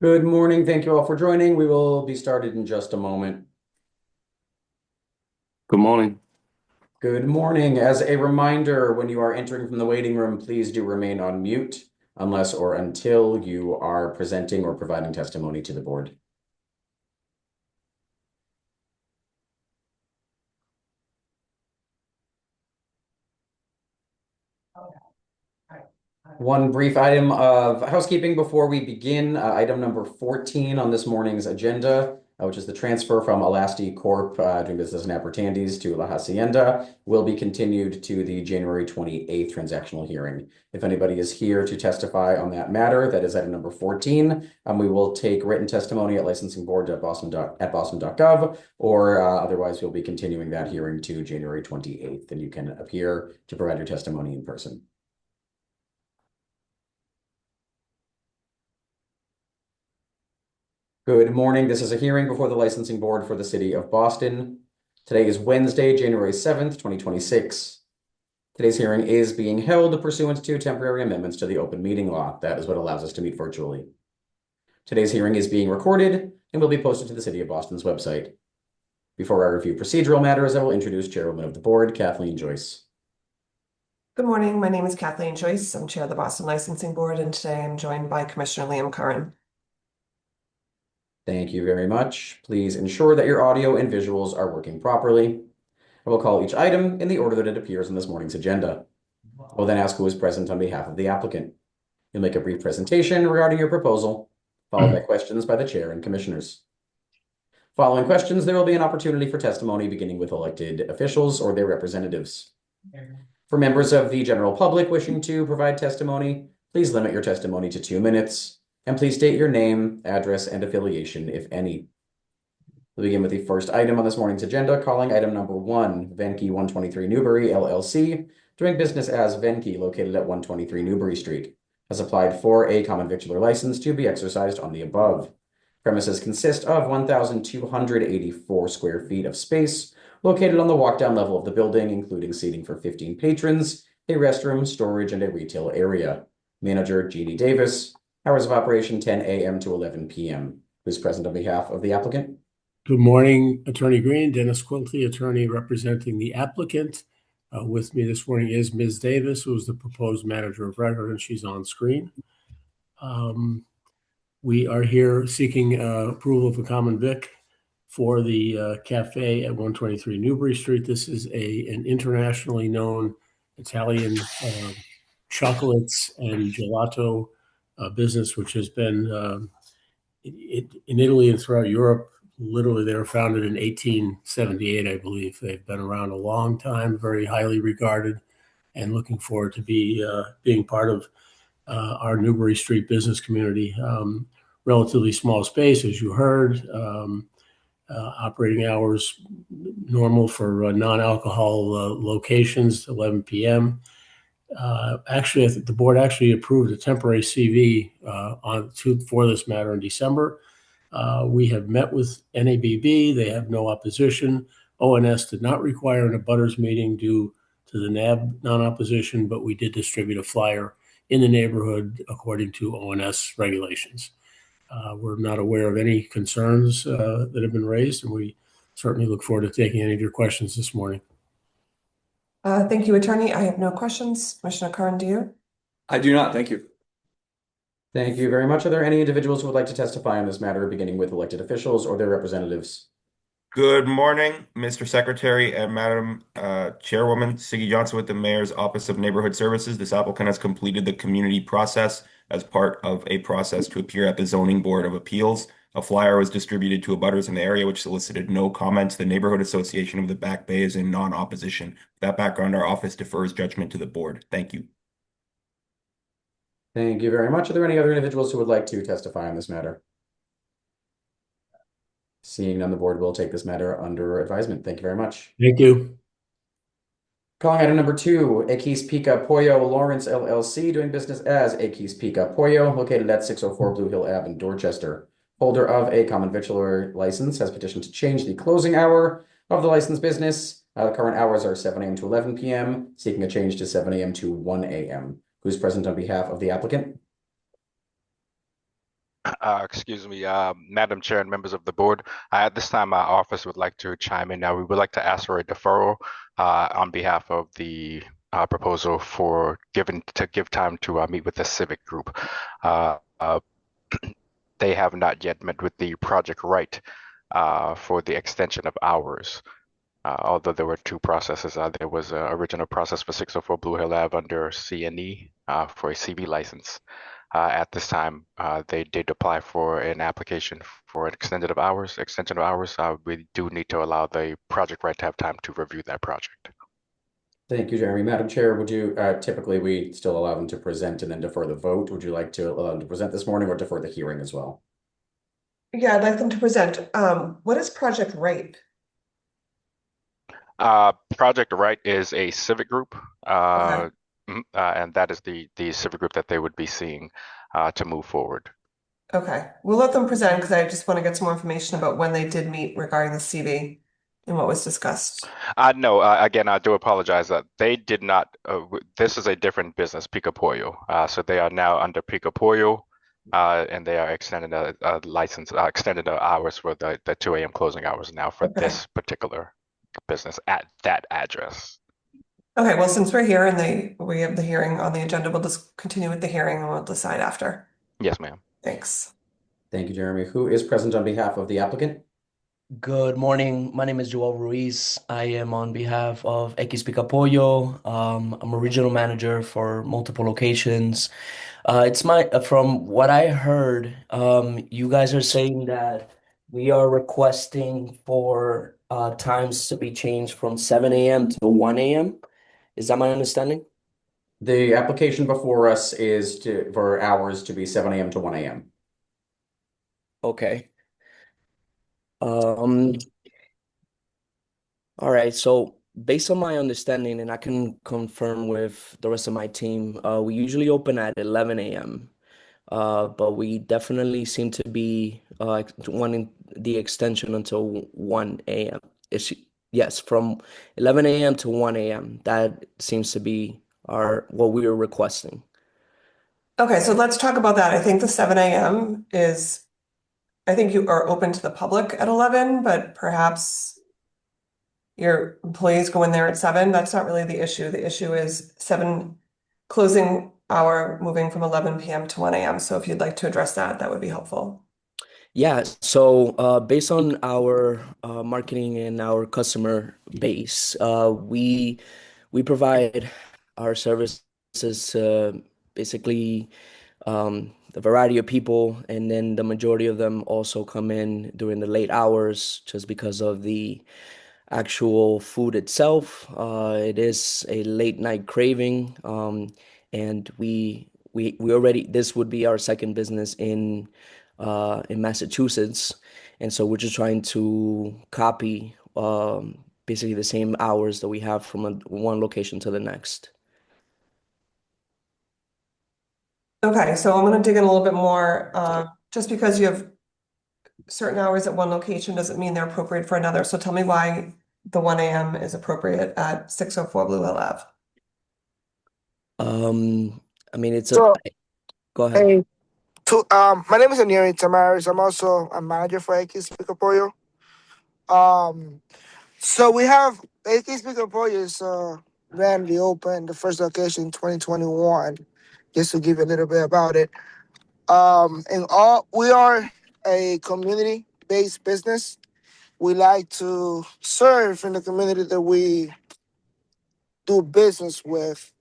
Good morning. Thank you all for joining. We will be started in just a moment. Good morning. Good morning. As a reminder, when you are entering from the waiting room, please do remain on mute unless or until you are presenting or providing testimony to the board. One brief item of housekeeping before we begin. Item number 14 on this morning's agenda, which is the transfer from Elasti Corp. Doing business in Abertandis to La Hacienda, will be continued to the January 28th transactional hearing. If anybody is here to testify on that matter, that is item number 14. We will take written testimony at licensingboard.boston.gov, or otherwise we'll be continuing that hearing to January 28th, and you can appear to provide your testimony in person. Good morning. This is a hearing before the licensing board for the city of Boston. Today is Wednesday, January 7th, 2026. Today's hearing is being held pursuant to temporary amendments to the open meeting law. That is what allows us to meet virtually. Today's hearing is being recorded and will be posted to the city of Boston's website. Before I review procedural matters, I will introduce Chairwoman of the Board, Kathleen Joyce. Good morning. My name is Kathleen Joyce. I'm Chair of the Boston Licensing Board, and today I'm joined by Commissioner Liam Curran. Thank you very much. Please ensure that your audio and visuals are working properly. I will call each item in the order that it appears on this morning's agenda. I will then ask who is present on behalf of the applicant. You'll make a brief presentation regarding your proposal, followed by questions by the chair and commissioners. Following questions, there will be an opportunity for testimony beginning with elected officials or their representatives. For members of the general public wishing to provide testimony, please limit your testimony to 2 minutes, and please state your name, address, and affiliation, if any. We'll begin with the first item on this morning's agenda, calling item number 1, Venke 123 Newbury, LLC, doing business as Venke, located at 123 Newbury Street, has applied for a common victular license to be exercised on the above. Premises consist of 1,284 square feet of space, located on the walk-down level of the building, including seating for 15 patrons, a restroom, storage, and a retail area. Manager Jeannie Davis. Hours of operation 10 a.m. to 11 p.m. Who's present on behalf of the applicant? Good morning, Attorney Green. Dennis Quilty, attorney representing the applicant. With me this morning is Ms. Davis, who is the proposed manager of record, and she's on screen. We are here seeking approval of a common vic for the cafe at 123 Newbury Street. This is an internationally known Italian chocolates and gelato business, which has been in Italy and throughout Europe. Literally, they were founded in 1878, I believe. They've been around a long time, very highly regarded, and looking forward to being part of our Newbury Street business community. Relatively small space, as you heard. Operating hours normal for non-alcohol locations, 11 p.m. Actually, I think the board actually approved a temporary CV for this matter in December. We have met with NABB. They have no opposition. ONS did not require an abutters meeting due to the NAB non-opposition, but we did distribute a flyer in the neighborhood according to ONS regulations. We're not aware of any concerns that have been raised, and we certainly look forward to taking any of your questions this morning. Thank you, Attorney. I have no questions. Commissioner Curran, do you? I do not. Thank you. Thank you very much. Are there any individuals who would like to testify on this matter, beginning with elected officials or their representatives? Good morning, Mr. Secretary and Madam Chairwoman. Siggy Johnson with the Mayor's Office of Neighborhood Services. This applicant has completed the community process as part of a process to appear at the Zoning Board of Appeals. A flyer was distributed to abutters in the area, which solicited no comments. The Neighborhood Association of the Back Bay is in non-opposition. With that background, our office defers judgment to the board. Thank you. Thank you very much. Are there any other individuals who would like to testify on this matter? Seeing none, the board will take this matter under advisement. Thank you very much. Thank you. Calling item number 2, Equis Pica Pollo Lawrence LLC, doing business as Equis Pica Pollo, located at 604 Blue Hill Ave in Dorchester. Holder of a common victular license has petitioned to change the closing hour of the licensed business. The current hours are 7 a.m. to 11 p.m., seeking a change to 7 a.m. to 1 a.m. Who's present on behalf of the applicant? Excuse me, Madam Chair and members of the board. At this time, our office would like to chime in. Now, we would like to ask for a deferral on behalf of the proposal for to give time to meet with the civic group. Uh, uh, they have not yet met with the project right for the extension of hours. Although there were two processes, there was an original process for 604 Blue Hill Ave under CNE for a CV license. At this time, they did apply for an application for an extension of hours. We do need to allow the project right to have time to review that project. Thank you, Jeremy. Madam Chair, would you typically we still allow them to present and then defer the vote? Would you like to allow them to present this morning or defer the hearing as well? Yeah, I'd like them to present. What is Project Right? Project Right is a civic group, Okay. and that is the civic group that they would be seeing to move forward. Okay, we'll let them present because I just want to get some more information about when they did meet regarding the CV and what was discussed. No, again, I do apologize that they did not. This is a different business, Pico Pollo. So they are now under Pico Pollo, and they are extending a license, extended the hours for the 2 a.m. closing hours now for Okay. this particular business at that address. Okay, well, since we're here and we have the hearing on the agenda, we'll just continue with the hearing and we'll decide after. Yes, ma'am. Thanks. Thank you, Jeremy. Who is present on behalf of the applicant? Good morning. My name is Joel Ruiz. I am on behalf of X Picapollo. I'm a regional manager for multiple locations. From what I heard, you guys are saying that we are requesting for times to be changed from 7 a.m. to 1 a.m. Is that my understanding? The application before us is for hours to be 7 a.m. to 1 a.m. Okay. All right. So based on my understanding, and I can confirm with the rest of my team, we usually open at 11 a.m. But we definitely seem to be wanting the extension until 1 a.m. Yes, from 11 a.m. to 1 a.m. That seems to be what we are requesting. Okay, so let's talk about that. I think the 7 a.m. is, I think you are open to the public at 11, but perhaps your employees go in there at 7. That's not really the issue. The issue is 7 closing hour moving from 11 p.m. to 1 a.m. So if you'd like to address that, that would be helpful. Yeah, so based on our marketing and our customer base, we provide our services to basically a variety of people, and then the majority of them also come in during the late hours just because of the actual food itself. It is a late night craving, and we already this would be our second business in Massachusetts, and so we're just trying to copy basically the same hours that we have from one location to the next. Okay, so I'm going to dig in a little bit more. Just because you have certain hours at one location doesn't mean they're appropriate for another. So tell me why the 1 a.m. is appropriate at 604 Blue Hill Ave. I mean, So, go ahead. hey, my name is Aniri Tamaris. I'm also a manager for X Pico Pollo. So we have X Pico Pollo is randomly opened the first location in 2021. Just to give you a little bit about it. And all we are a community-based business. We like to serve in the community that we do business with.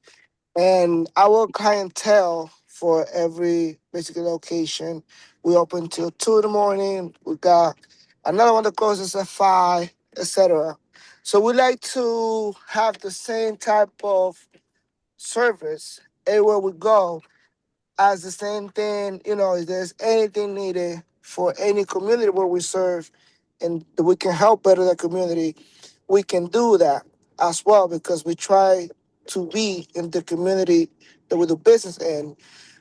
And our clientele for every basically location, we open till 2 in the morning. We got another one that closes at 5, etc. So we like to have the same type of service everywhere we go as the same thing, if there's anything needed for any community where we serve and that we can help better the community, we can do that as well because we try to be in the community that we do business in.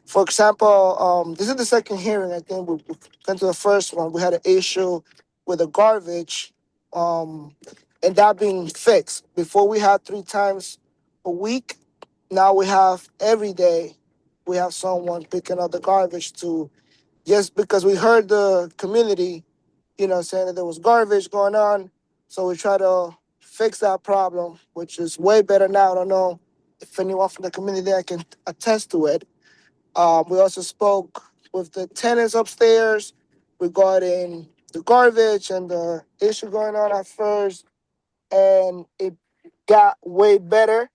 For example, this is the second hearing. I think we went to the first one. We had an issue with the garbage, and that being fixed. Before we had 3 times a week. Now we have every day. We have someone picking up the garbage to just because we heard the community, saying that there was garbage going on. So we try to fix that problem, which is way better now. I don't know if anyone from the community there can attest to it. We also spoke with the tenants upstairs regarding the garbage and the issue going on at first, and it got way better.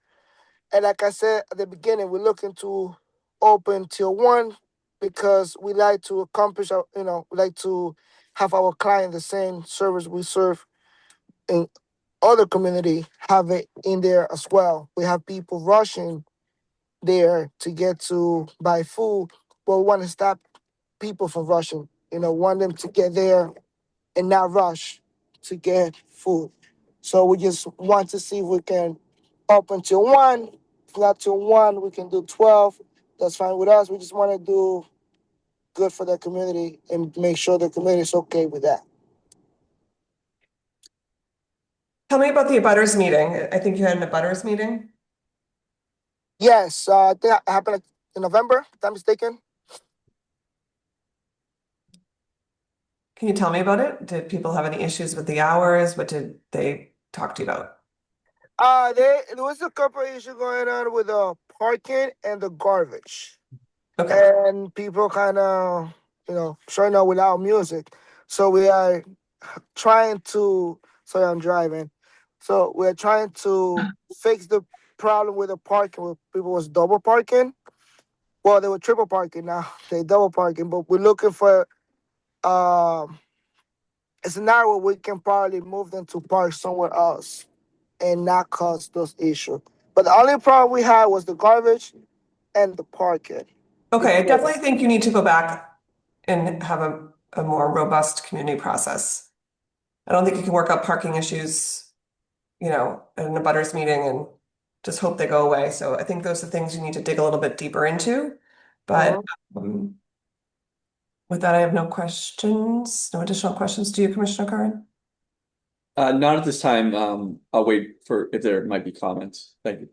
And like I said at the beginning, we're looking to open till 1 because we like to accomplish, we like to have our client the same service we serve in other community, have it in there as well. We have people rushing there to get to buy food, but we want to stop people from rushing. Want them to get there and not rush to get food. So we just want to see if we can open till 1. If not till 1, we can do 12. That's fine with us. We just want to do good for the community and make sure the community is okay with that. Tell me about the abutters meeting. I think you had an abutters meeting. Yes, I think it happened in November, if I'm mistaken. Can you tell me about it? Did people have any issues with the hours? What did they talk to you about? There was a couple of issues going on with the parking and the garbage. Okay. And people kind of, showing up without music. So we are trying to, sorry, I'm driving. So we're trying to fix the problem with the parking where people was double parking. Well, they were triple parking now. They double parking, but we're looking for um a scenario where we can probably move them to park somewhere else and not cause those issues. But the only problem we had was the garbage and the parking. Okay, I definitely think you need to go back and have a more robust community process. I don't think you can work out parking issues, at an abutters meeting and just hope they go away. So I think those are things you need to dig a little bit deeper into. But um, with that, I have no questions, no additional questions. Do you, Commissioner Curran? Not at this time. I'll wait for if there might be comments. Thank you.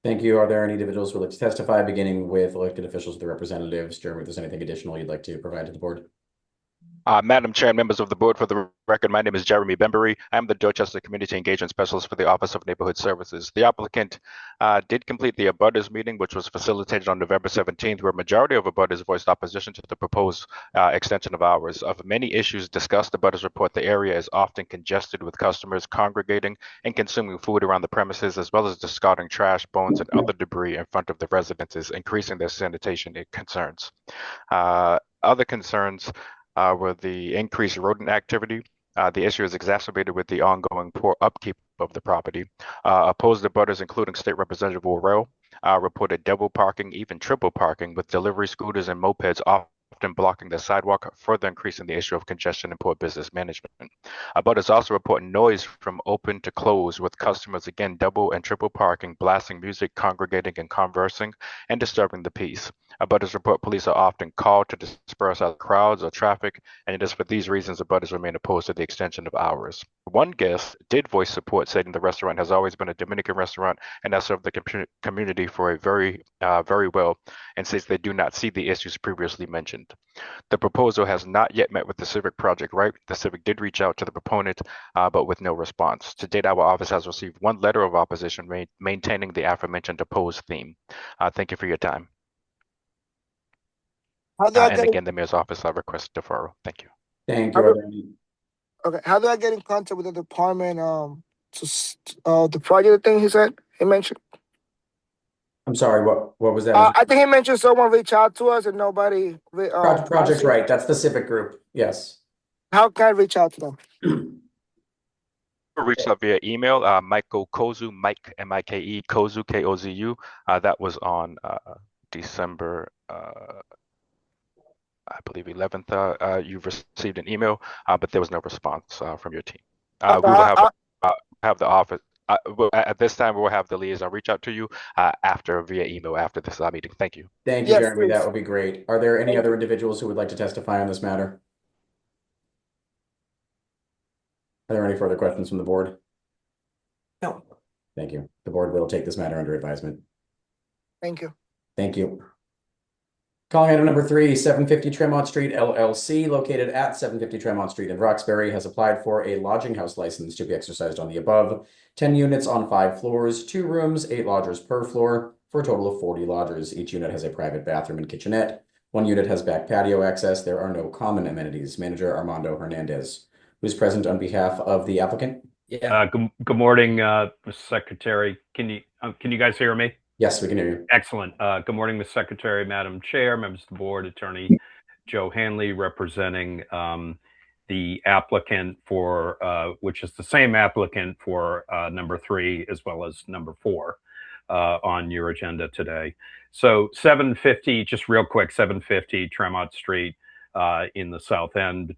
Thank you. Are there any individuals who would like to testify, beginning with elected officials, the representatives? Jeremy, if there's anything additional you'd like to provide to the board? Madam Chair and members of the board, for the record, my name is Jeremy Bembury. I am the Dorchester Community Engagement Specialist for the Office of Neighborhood Services. The applicant did complete the abutters meeting, which was facilitated on November 17th, where a majority of abutters voiced opposition to the proposed extension of hours. Of many issues discussed, the abutters report the area is often congested with customers congregating and consuming food around the premises, as well as discarding trash, bones, and other debris in front of the residences, increasing their sanitation concerns. Other concerns were the increased rodent activity. The issue is exacerbated with the ongoing poor upkeep of the property. Opposed abutters, including State Representative Worrell, reported double parking, even triple parking, with delivery scooters and mopeds often blocking the sidewalk, further increasing the issue of congestion and poor business management. Abutters also report noise from open to close, with customers again double and triple parking, blasting music, congregating and conversing, and disturbing the peace. Abutters report police are often called to disperse out crowds or traffic, and it is for these reasons abutters remain opposed to the extension of hours. One guest did voice support, stating the restaurant has always been a Dominican restaurant and has served the community for a very well, and says they do not see the issues previously mentioned. The proposal has not yet met with the Civic Project Right. The Civic did reach out to the proponent, but with no response. To date, our office has received one letter of opposition maintaining the aforementioned opposed theme. Thank you for your time. How do I And get again, the mayor's office requests deferral. Thank you. Thank you. Are there any? okay? How do I get in contact with the department? The project thing he mentioned. I'm sorry, what was that? I think he mentioned someone reached out to us and nobody. Project Right, that's the civic group. Yes. How can I reach out to them? Reached out via email. Michael Kozu, Mike M-I-K-E, Kozu K-O-Z-U. That was on December. I believe 11th. You've received an email, but there was no response from your team. Okay, We will have the office. At this time, we will have the liaison reach out to you via email after this meeting. Thank you. Thank you, Yes, Jeremy. please. That would be great. Are there any other individuals who would like to testify on this matter? Are there any further questions from the board? No. Thank you. The board will take this matter under advisement. Thank you. Thank you. Calling item number 3, 750 Tremont Street LLC, located at 750 Tremont Street in Roxbury, has applied for a lodging house license to be exercised on the above. 10 units on 5 floors, 2 rooms, 8 lodgers per floor, for a total of 40 lodgers. Each unit has a private bathroom and kitchenette. 1 unit has back patio access. There are no common amenities. Manager Armando Hernandez, who's present on behalf of the applicant. Yeah. Good morning, Mr. Secretary. Can you guys hear me? Yes, we can hear you. Excellent. Good morning, Mr. Secretary, Madam Chair, members of the board, Attorney Joe Hanley representing the applicant for, which is the same applicant for number 3 as well as number 4 on your agenda today. So 750, just real quick, 750 Tremont Street in the South End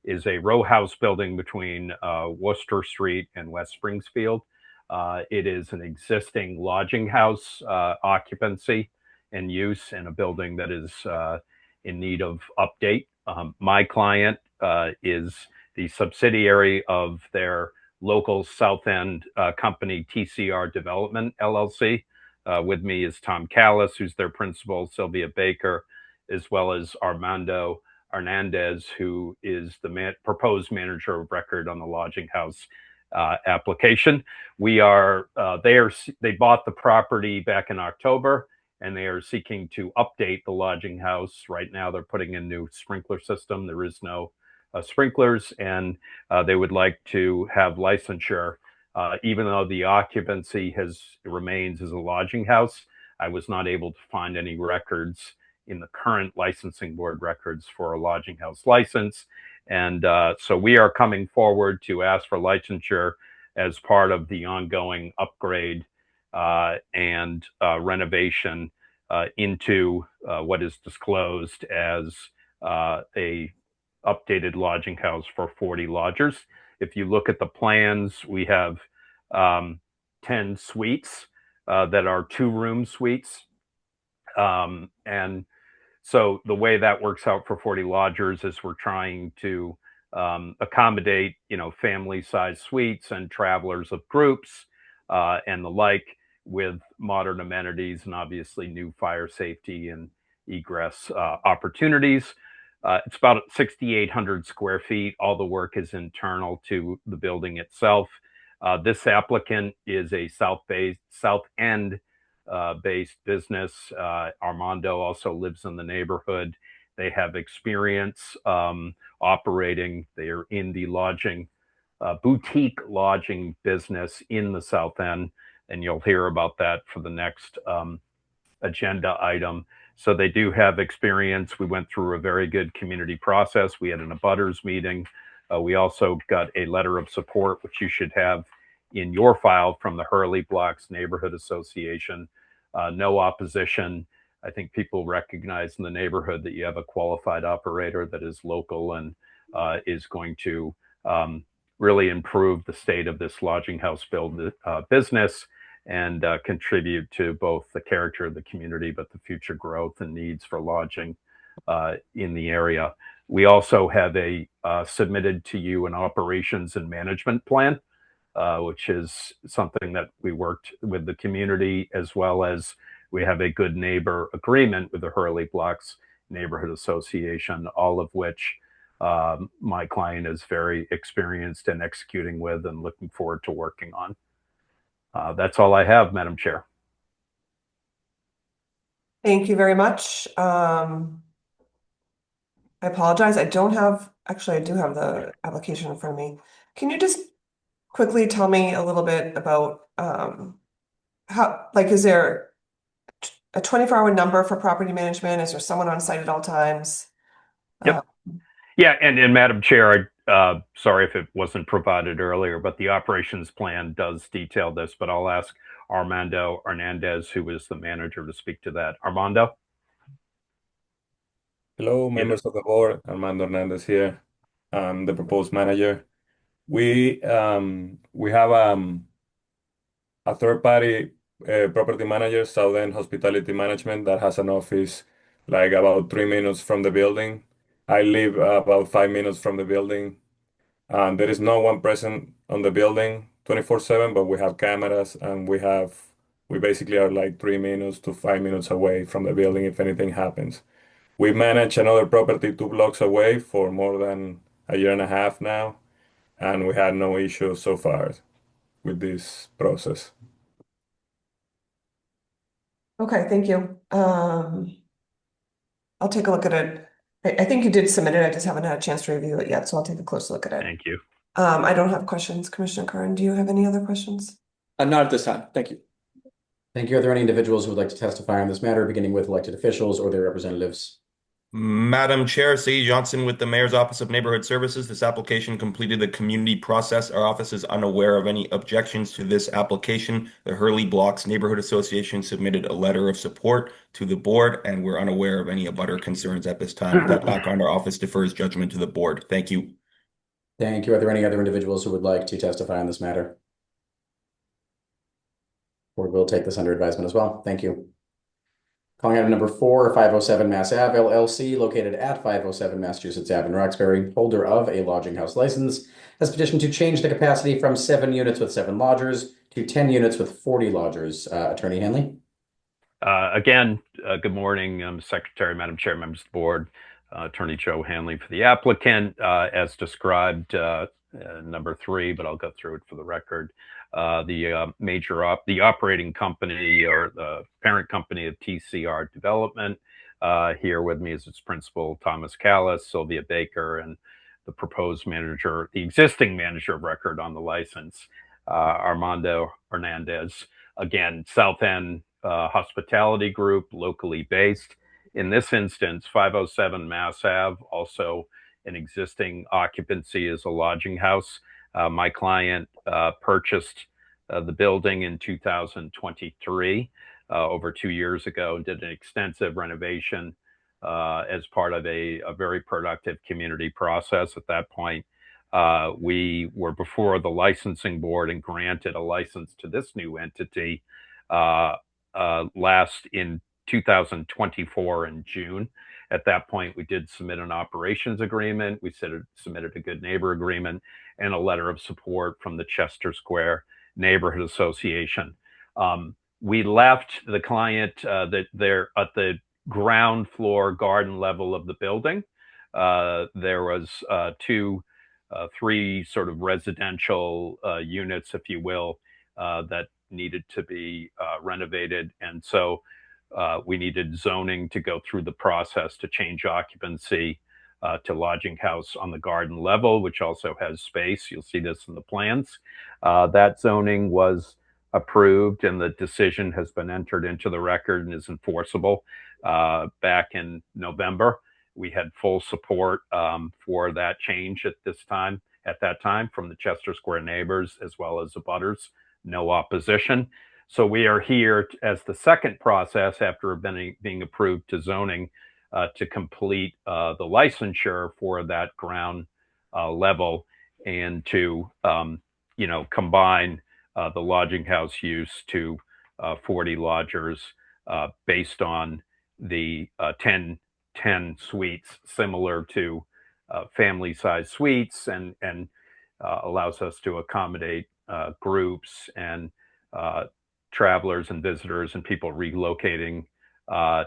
is a row house building between Worcester Street and West Springfield. It is an existing lodging house occupancy and use in a building that is in need of update. My client is the subsidiary of their local South End company, TCR Development LLC. With me is Tom Callis, who's their principal, Sylvia Baker, as well as Armando Hernandez, who is the proposed manager of record on the lodging house application. They bought the property back in October, and they are seeking to update the lodging house. Right now, they're putting in new sprinkler system. There is no sprinklers, and they would like to have licensure, even though the occupancy remains as a lodging house. I was not able to find any records in the current licensing board records for a lodging house license. And so we are coming forward to ask for licensure as part of the ongoing upgrade and renovation into what is disclosed as a updated lodging house for 40 lodgers. If you look at the plans, we have 10 suites that are 2-room suites. And so the way that works out for 40 lodgers is we're trying to accommodate, family-sized suites and travelers of groups and the like, with modern amenities and obviously new fire safety and egress opportunities. It's about 6,800 square feet. All the work is internal to the building itself. This applicant is a South End based business. Armando also lives in the neighborhood. They have experience operating. They are in the boutique lodging business in the South End, and you'll hear about that for the next agenda item. So they do have experience. We went through a very good community process. We had an abutters meeting. We also got a letter of support, which you should have in your file, from the Hurley Blocks Neighborhood Association. No opposition. I think people recognize in the neighborhood that you have a qualified operator that is local and is going to really improve the state of this lodging house business and contribute to both the character of the community, but the future growth and needs for lodging in the area. We also have submitted to you an operations and management plan, which is something that we worked with the community, as well as we have a good neighbor agreement with the Hurley Blocks Neighborhood Association, all of which my client is very experienced in executing with and looking forward to working on. That's all I have, Madam Chair. Thank you very much. I apologize. I do have the application in front of me. Can you just quickly tell me a little bit about is there a 24-hour number for property management? Is there someone on site at all times? Yep. Yeah, and Madam Chair, sorry if it wasn't provided earlier, but the operations plan does detail this, but I'll ask Armando Hernandez, who is the manager, to speak to that. Armando? Hello, members of the board. Armando Hernandez here. I'm the proposed manager. We have a third-party property manager, South End Hospitality Management, that has an office like about 3 minutes from the building. I live about 5 minutes from the building. There is no one present on the building 24/7, but we have cameras and we We basically are like 3 minutes to 5 minutes away from the building if anything happens. We manage another property 2 blocks away for more than a year and a half now, and we had no issues so far with this process. Okay, thank you. I'll take a look at it. I think you did submit it. I just haven't had a chance to review it yet, so I'll take a close look at it. Thank you. I don't have questions. Commissioner Curran, do you have any other questions? Not at this time. Thank you. Thank you. Are there any individuals who would like to testify on this matter, beginning with elected officials or their representatives? Madam Chair, Siggy Johnson with the Mayor's Office of Neighborhood Services. This application completed the community process. Our office is unaware of any objections to this application. The Hurley Blocks Neighborhood Association submitted a letter of support to the board, and we're unaware of any abutter concerns at this time. With that background, our office defers judgment to the board. Thank you. Thank you. Are there any other individuals who would like to testify on this matter? Board will take this under advisement as well. Thank you. Calling item number 4, 507 Mass Ave LLC, located at 507 Massachusetts Ave in Roxbury, holder of a lodging house license, has petitioned to change the capacity from 7 units with 7 lodgers to 10 units with 40 lodgers. Attorney Hanley? Again, good morning, Secretary, Madam Chair, members of the board, Attorney Joe Hanley for the applicant, as described, number 3, but I'll go through it for the record. The operating company or the parent company of TCR Development. Here with me is its principal, Thomas Callis, Sylvia Baker, and the proposed manager, the existing manager of record on the license, Armando Hernandez. Again, South End Hospitality Group, locally based. In this instance, 507 Mass Ave, also an existing occupancy as a lodging house. My client purchased the building in 2023, over 2 years ago, and did an extensive renovation as part of a very productive community process. At that point, we were before the licensing board and granted a license to this new entity last in 2024 in June. At that point, we did submit an operations agreement. We submitted a good neighbor agreement and a letter of support from the Chester Square Neighborhood Association. We left the client that they're at the ground floor garden level of the building. There was 3 sort of residential units, if you will, that needed to be renovated. And so we needed zoning to go through the process to change occupancy to lodging house on the garden level, which also has space. You'll see this in the plans. That zoning was approved, and the decision has been entered into the record and is enforceable. Back in November, we had full support for that change at that time from the Chester Square neighbors as well as the abutters. No opposition. So we are here as the second process after being approved to zoning to complete the licensure for that ground level and to combine the lodging house use to 40 lodgers based on the 10 suites, similar to family size suites, and allows us to accommodate groups and travelers and visitors and people relocating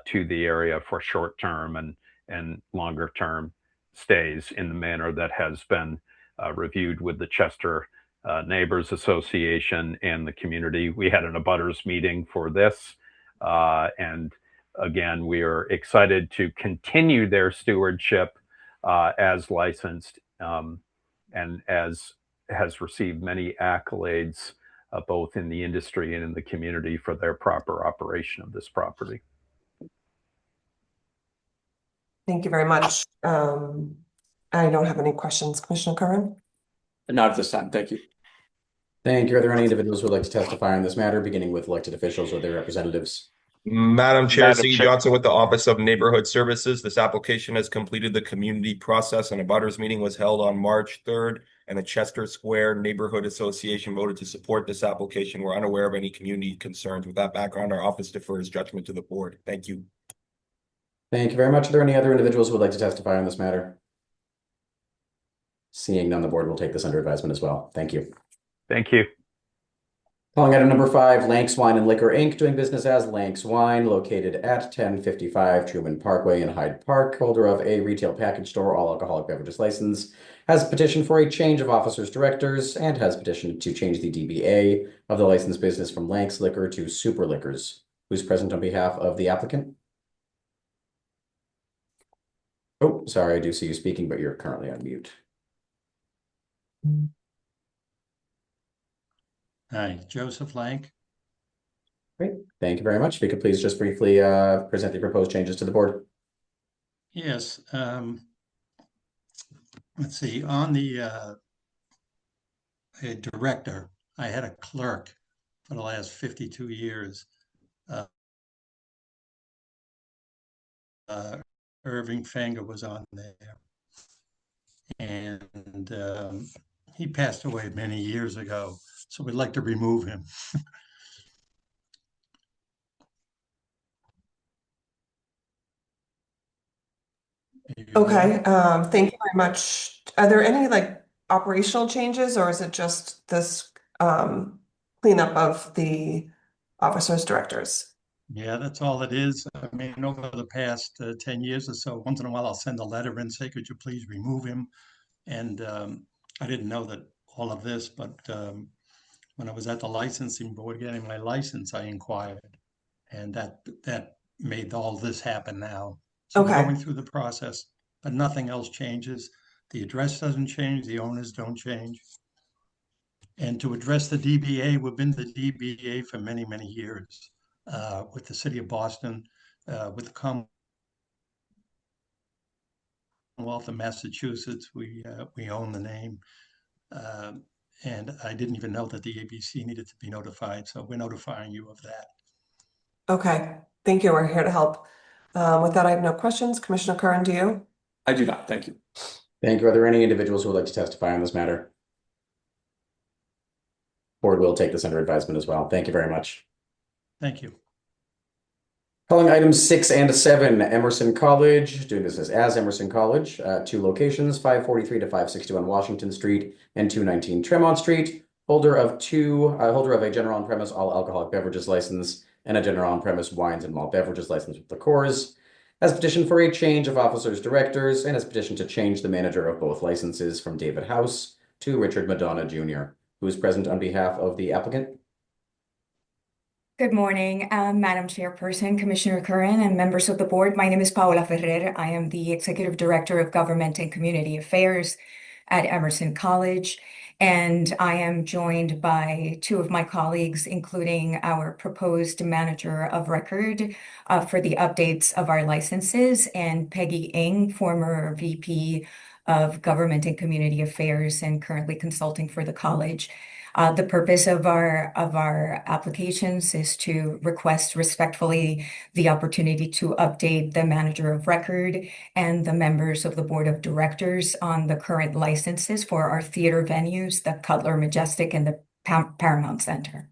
to the area for short-term and longer-term stays in the manner that has been reviewed with the Chester Neighbors Association and the community. We had an abutters meeting for this, and again, we are excited to continue their stewardship as licensed and as has received many accolades both in the industry and in the community for their proper operation of this property. Thank you very much. I don't have any questions. Commissioner Curran? Not at this time. Thank you. Thank you. Are there any individuals who would like to testify on this matter, beginning with elected officials or their representatives? Madam Chair, Madam Siggy Chair. Johnson with the Office of Neighborhood Services. This application has completed the community process, and a abutters meeting was held on March 3rd, and the Chester Square Neighborhood Association voted to support this application. We're unaware of any community concerns. With that background, our office defers judgment to the board. Thank you. Thank you very much. Are there any other individuals who would like to testify on this matter? Seeing none, the board will take this under advisement as well. Thank you. Thank you. Calling item number 5, Lanks Wine and Liquor Inc., doing business as Lanks Wine, located at 1055 Truman Parkway in Hyde Park, holder of a retail package store all alcoholic beverages license, has petitioned for a change of officers directors and has petitioned to change the DBA of the licensed business from Lanks Liquor to Super Liquors. Who's present on behalf of the applicant? Oh, sorry, I do see you speaking, but you're currently on mute. Hi, Joseph Lank. Great, thank you very much. If you could please just briefly present the proposed changes to the board. Yes, let's see, on the a director, I had a clerk for the last 52 years. Irving Fanger was on there. And he passed away many years ago, so we'd like to remove him. Okay, thank you very much. Are there any like operational changes or is it just this cleanup of the officers, directors? Yeah, that's all it is. I mean, over the past 10 years or so, once in a while I'll send a letter and say, could you please remove him? And I didn't know that all of this, but when I was at the licensing board getting my license, I inquired. And that made all this happen now. So we're Okay. going through the process, but nothing else changes. The address doesn't change, the owners don't change. And to address the DBA, we've been the DBA for many, many years with the city of Boston, with the Commonwealth of Massachusetts. We own the name. And I didn't even know that the ABC needed to be notified. So we're notifying you of that. Okay, thank you. We're here to help. With that, I have no questions. Commissioner Curran, do you? I do not, thank you. Thank you. Are there any individuals who would like to testify on this matter? Board will take this under advisement as well. Thank you very much. Thank you. Calling items 6 and 7, Emerson College, doing business as Emerson College, 2 locations, 543 to 561 Washington Street and 219 Tremont Street. Holder of a general on-premise all alcoholic beverages license and a general on-premise wines and malt beverages license with liqueurs. Has petitioned for a change of officers, directors, and has petitioned to change the manager of both licenses from David House to Richard Madonna Jr., who is present on behalf of the applicant. Good morning, Madam Chairperson, Commissioner Curran, and members of the board. My name is Paola Ferrer. I am the Executive Director of Government and Community Affairs at Emerson College, and I am joined by 2 of my colleagues, including our proposed manager of record for the updates of our licenses, and Peggy Ng, former VP of Government and Community Affairs and currently consulting for the college. The purpose of our applications is to request respectfully the opportunity to update the manager of record and the members of the board of directors on the current licenses for our theater venues, the Cutler Majestic and the Paramount Center.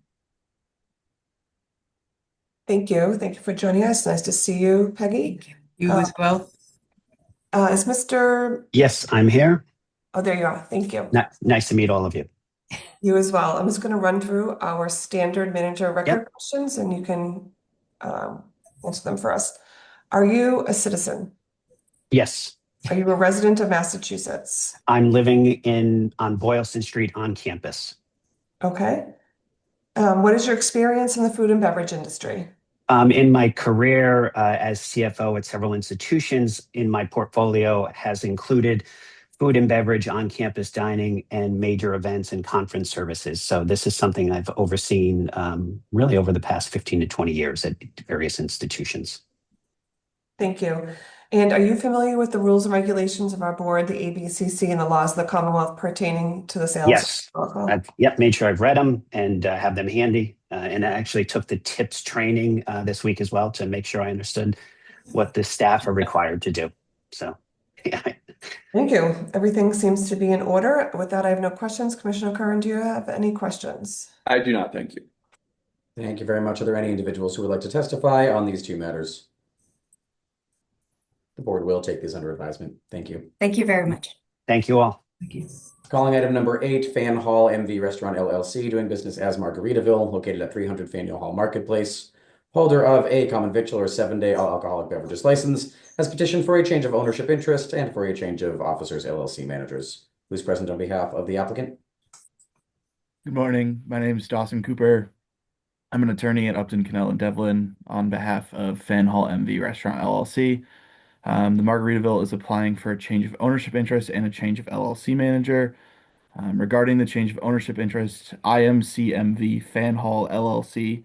Thank you. Thank you for joining us. Nice to see you, Peggy. Thank you. You as well. Is Mr. Yes, I'm here. Oh, there you are. Thank you. Nice to meet all of you. You as well. I'm just going to run through our standard manager of record questions and you can answer them for us. Are you a citizen? Yes, Are you a resident of Massachusetts? I'm living on Boylston Street on campus. Okay. What is your experience in the food and beverage industry? In my career as CFO at several institutions, in my portfolio has included food and beverage, on-campus dining, and major events and conference services. So this is something I've overseen really over the past 15 to 20 years at various institutions. Thank you. And are you familiar with the rules and regulations of our board, the ABCC, and the laws of the Commonwealth pertaining to the sales Yes, of alcohol? I've made sure I've read them and have them handy. And I actually took the TIPS training this week as well to make sure I understood what the staff are required to do. So, yeah. Thank you. Everything seems to be in order. With that, I have no questions. Commissioner Curran, do you have any questions? I do not, thank you. Thank you very much. Are there any individuals who would like to testify on these 2 matters? The board will take these under advisement. Thank you. Thank you very much. Thank you all. Thank you. Calling item number 8, Fan Hall MV Restaurant LLC, doing business as Margaritaville, located at 300 Faneuil Hall Marketplace. Holder of a common victual or 7-day all alcoholic beverages license has petitioned for a change of ownership interest and for a change of officers LLC managers. Who's present on behalf of the applicant? Good morning. My name is Dawson Cooper. I'm an attorney at Upton, Cannell and Devlin on behalf of Fan Hall MV Restaurant LLC. The Margaritaville is applying for a change of ownership interest and a change of LLC manager. Regarding the change of ownership interest, IMCMV Fan Hall LLC,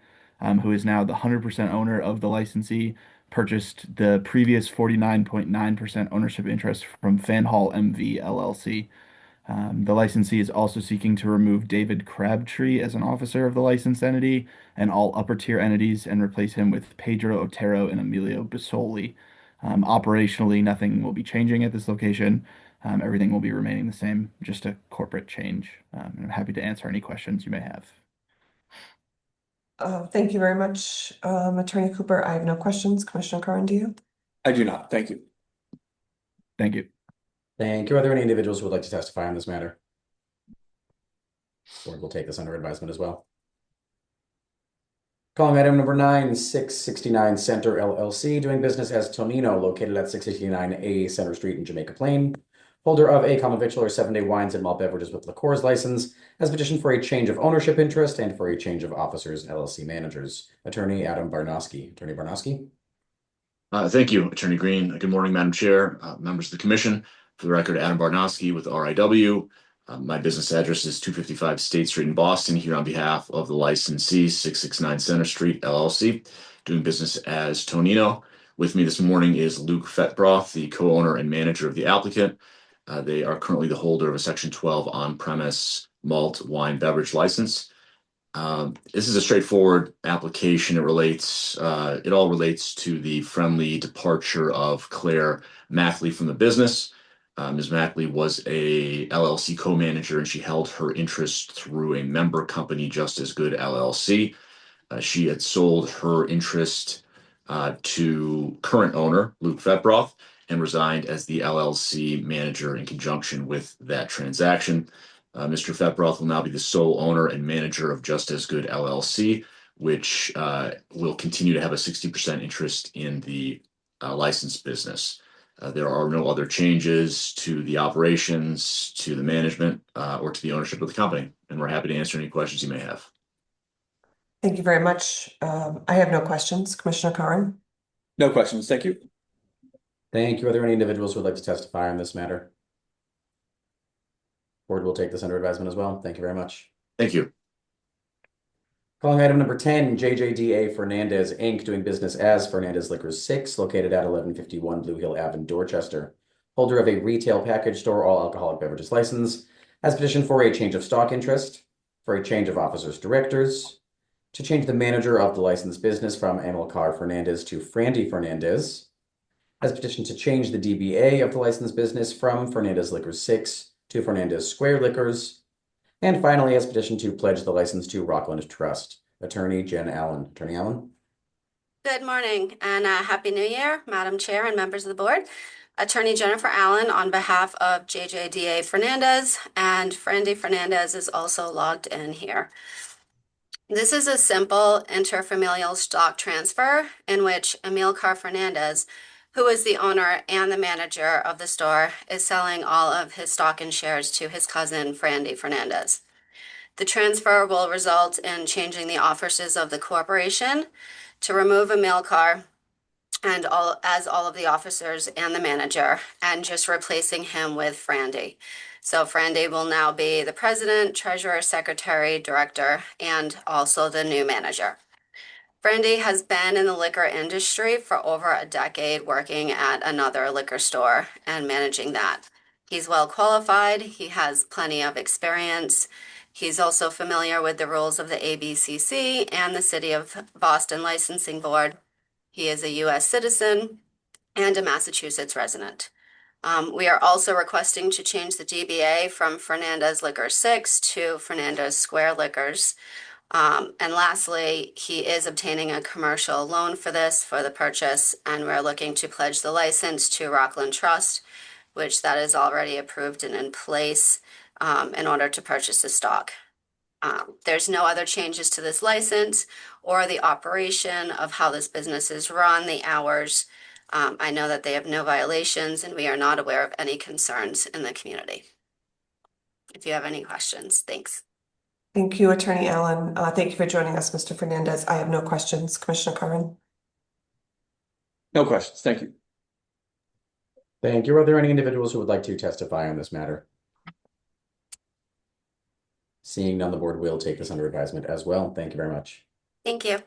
who is now the 100% owner of the licensee, purchased the previous 49.9% ownership interest from Fan Hall MV LLC. The licensee is also seeking to remove David Crabtree as an officer of the licensed entity and all upper tier entities and replace him with Pedro Otero and Emilio Bisoli. Operationally, nothing will be changing at this location. Everything will be remaining the same, just a corporate change. And I'm happy to answer any questions you may have. Thank you very much, Attorney Cooper. I have no questions. Commissioner Curran, do you? I do not. Thank you. Thank you. Thank you. Are there any individuals who would like to testify on this matter? Board will take this under advisement as well. Calling item number 9, 669 Center LLC, doing business as Tonino, located at 669A Center Street in Jamaica Plain. Holder of a common victual or 7-day wines and malt beverages with liqueurs license has petitioned for a change of ownership interest and for a change of officers LLC managers. Attorney Adam Barnoski. Attorney Barnoski. Thank you, Attorney Green. Good morning, Madam Chair, members of the Commission. For the record, Adam Barnoski with RIW. My business address is 255 State Street in Boston, here on behalf of the licensee, 669 Center Street LLC, doing business as Tonino. With me this morning is Luke Fetbroth, the co-owner and manager of the applicant. They are currently the holder of a Section 12 on-premise malt wine beverage license. This is a straightforward application. It all relates to the friendly departure of Claire Mackley from the business. Ms. Mackley was a LLC co-manager, and she held her interest through a member company, Just As Good LLC. She had sold her interest to current owner, Luke Fetbroth, and resigned as the LLC manager in conjunction with that transaction. Mr. Fetbroth will now be the sole owner and manager of Just As Good LLC, which will continue to have a 60% interest in the licensed business. There are no other changes to the operations, to the management, or to the ownership of the company, and we're happy to answer any questions you may have. Thank you very much. I have no questions. Commissioner Curran? No questions. Thank you. Thank you. Are there any individuals who would like to testify on this matter? Board will take this under advisement as well. Thank you very much. Thank you. Calling item number 10, JJDA Fernandez, Inc., doing business as Fernandez Liquors 6, located at 1151 Blue Hill Ave in Dorchester. Holder of a retail package store all alcoholic beverages license, has petitioned for a change of stock interest, for a change of officers directors, to change the manager of the licensed business from Amilcar Fernandez to Frandy Fernandez, has petitioned to change the DBA of the licensed business from Fernandez Liquors 6 to Fernandez Square Liquors, and finally has petitioned to pledge the license to Rockland Trust. Attorney Jen Allen. Attorney Allen. Good morning and Happy New Year, Madam Chair and members of the board. Attorney Jennifer Allen on behalf of JJDA Fernandez, and Frandy Fernandez is also logged in here. This is a simple interfamilial stock transfer in which Amilcar Fernandez, who is the owner and the manager of the store, is selling all of his stock and shares to his cousin, Frandy Fernandez. The transfer will result in changing the officers of the corporation to remove Amilcar and all of the officers and the manager, and just replacing him with Frandy. So Frandy will now be the president, treasurer, secretary, director, and also the new manager. Frandy has been in the liquor industry for over a decade, working at another liquor store and managing that. He's well qualified. He has plenty of experience. He's also familiar with the rules of the ABCC and the City of Boston Licensing Board. He is a U.S. citizen and a Massachusetts resident. We are also requesting to change the DBA from Fernandez Liquor 6 to Fernandez Square Liquors. And lastly, he is obtaining a commercial loan for the purchase, and we're looking to pledge the license to Rockland Trust, which that is already approved and in place in order to purchase the stock. There's no other changes to this license or the operation of how this business is run, the hours. I know that they have no violations and we are not aware of any concerns in the community. If you have any questions, thanks. Thank you, Attorney Allen. Thank you for joining us, Mr. Fernandez. I have no questions. Commissioner Curran? No questions. Thank you. Thank you. Are there any individuals who would like to testify on this matter? Seeing none, the board will take this under advisement as well. Thank you very much. Thank you.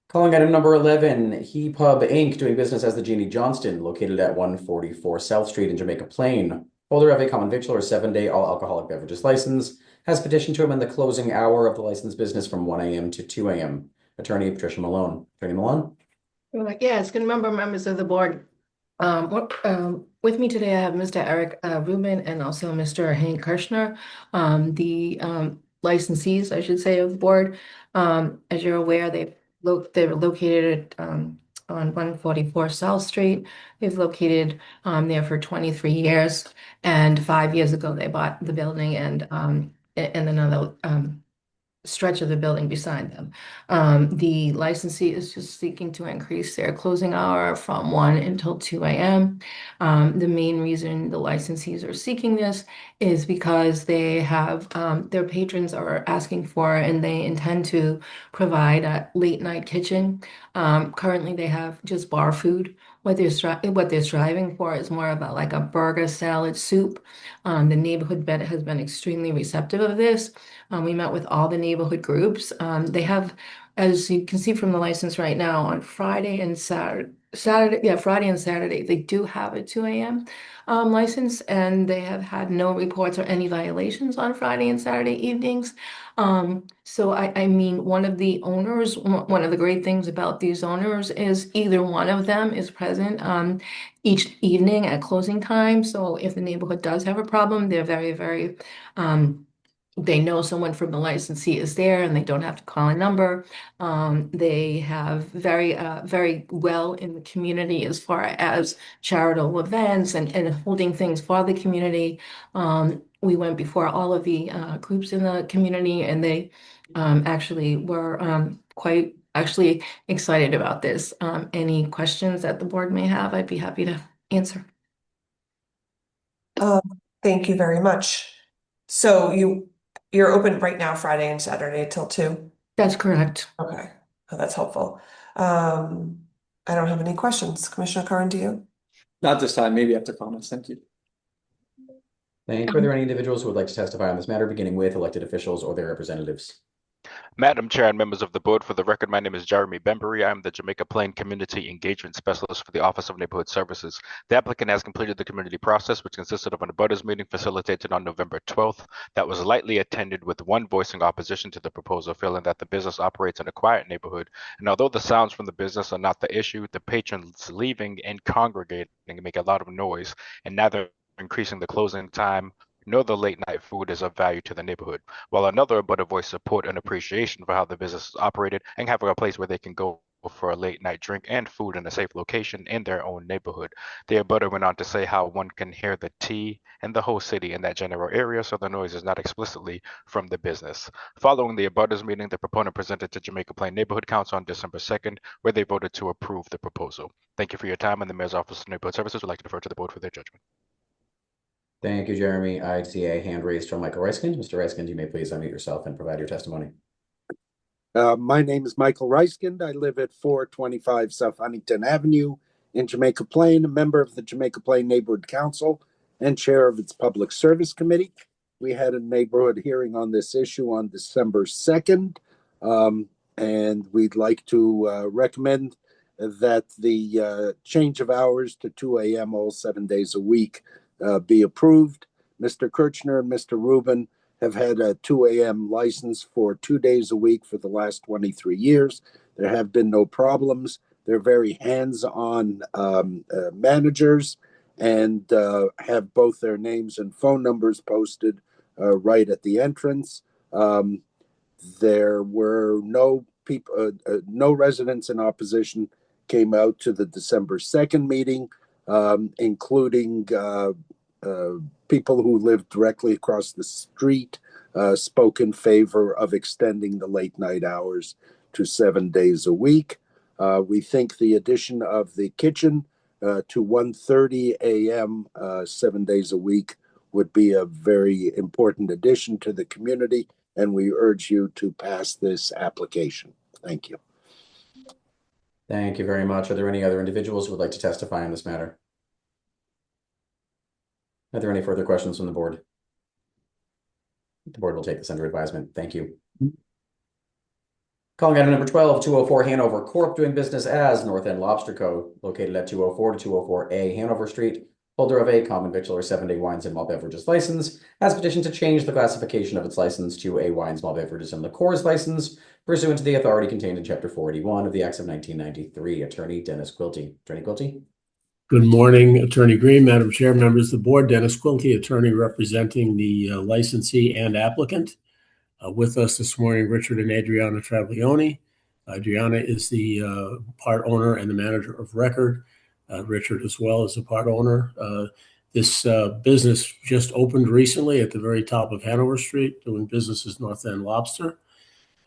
Calling item number 11, He Pub Inc., doing business as the Jeannie Johnston, located at 144 South Street in Jamaica Plain. Holder of a common victual or 7-day all alcoholic beverages license, has petitioned to amend the closing hour of the licensed business from 1 a.m. to 2 a.m. Attorney Patricia Malone. Attorney Malone? Yes, good members of the board. With me today, I have Mr. Eric Rubin and also Mr. Hank Kirshner, the licensees, I should say, of the board. As you're aware, they're located on 144 South Street. They've located there for 23 years, and 5 years ago they bought the building and another stretch of the building beside them. The licensee is just seeking to increase their closing hour from 1 until 2 a.m. The main reason the licensees are seeking this is because they have their patrons are asking for and they intend to provide a late night kitchen. Currently, they have just bar food. What they're striving for is more about like a burger, salad, soup. The neighborhood has been extremely receptive of this. We met with all the neighborhood groups. They have, as you can see from the license right now, on Friday and Friday and Saturday, they do have a 2 a.m. License, and they have had no reports or any violations on Friday and Saturday evenings. So I mean, one of the great things about these owners is either one of them is present each evening at closing time. So if the neighborhood does have a problem, they're very, very they know someone from the licensee is there and they don't have to call a number. They have very well in the community as far as charitable events and holding things for the community. We went before all of the groups in the community and they actually were quite actually excited about this. Any questions that the board may have, I'd be happy to answer. Thank you very much. So you're open right now, Friday and Saturday till 2? That's correct. Okay. Oh, that's helpful. I don't have any questions. Commissioner Curran, do you? Not this time. Maybe after comments. Thank you. Thank you. Are there any individuals who would like to testify on this matter, beginning with elected officials or their representatives? Madam Chair and members of the board, for the record, my name is Jeremy Bembury. I am the Jamaica Plain Community Engagement Specialist for the Office of Neighborhood Services. The applicant has completed the community process, which consisted of an abutters meeting facilitated on November 12th that was lightly attended with one voicing opposition to the proposal, feeling that the business operates in a quiet neighborhood. And although the sounds from the business are not the issue, the patrons leaving and congregating make a lot of noise, and neither increasing the closing time nor the late night food is of value to the neighborhood, while another abutter voiced support and appreciation for how the business is operated and having a place where they can go for a late night drink and food in a safe location in their own neighborhood. The abutter went on to say how one can hear the tea and the whole city in that general area, so the noise is not explicitly from the business. Following the abutters meeting, the proponent presented to Jamaica Plain Neighborhood Council on December 2nd, where they voted to approve the proposal. Thank you for your time, and the Mayor's Office of Neighborhood Services would like to defer to the board for their judgment. Thank you, Jeremy. I see a hand raised from Michael Reiskind. Mr. Reiskind, you may please unmute yourself and provide your testimony. My name is Michael Reiskind. I live at 425 South Huntington Avenue in Jamaica Plain, a member of the Jamaica Plain Neighborhood Council and chair of its Public Service Committee. We had a neighborhood hearing on this issue on December 2nd, and we'd like to recommend that the change of hours to 2 a.m. all 7 days a week be approved. Mr. Kirchner and Mr. Rubin have had a 2 a.m. license for 2 days a week for the last 23 years. There have been no problems. They're very hands-on managers and have both their names and phone numbers posted right at the entrance. There were no people, no residents in opposition came out to the December 2nd meeting. including people who live directly across the street, spoke in favor of extending the late night hours to 7 days a week. We think the addition of the kitchen to 1:30 a.m. 7 days a week would be a very important addition to the community, and we urge you to pass this application. Thank you. Thank you very much. Are there any other individuals who would like to testify on this matter? Are there any further questions from the board? The board will take this under advisement. Thank you. Calling item number 12, 204 Hanover Corp. Doing business as North End Lobster Co. Located at 204 to 204A Hanover Street. Holder of a common victular 7-day wines and malt beverages license has petitioned to change the classification of its license to a wines, malt beverages, and liqueurs license pursuant to the authority contained in Chapter 481 of the Acts of 1993. Attorney Dennis Quilty. Attorney Quilty. Good morning, Attorney Green, Madam Chair, members of the board. Dennis Quilty, attorney representing the licensee and applicant. With us this morning, Richard and Adriana Travaglioni. Adriana is the part owner and the manager of record. Richard as well is a part owner. This business just opened recently at the very top of Hanover Street, doing business as North End Lobster.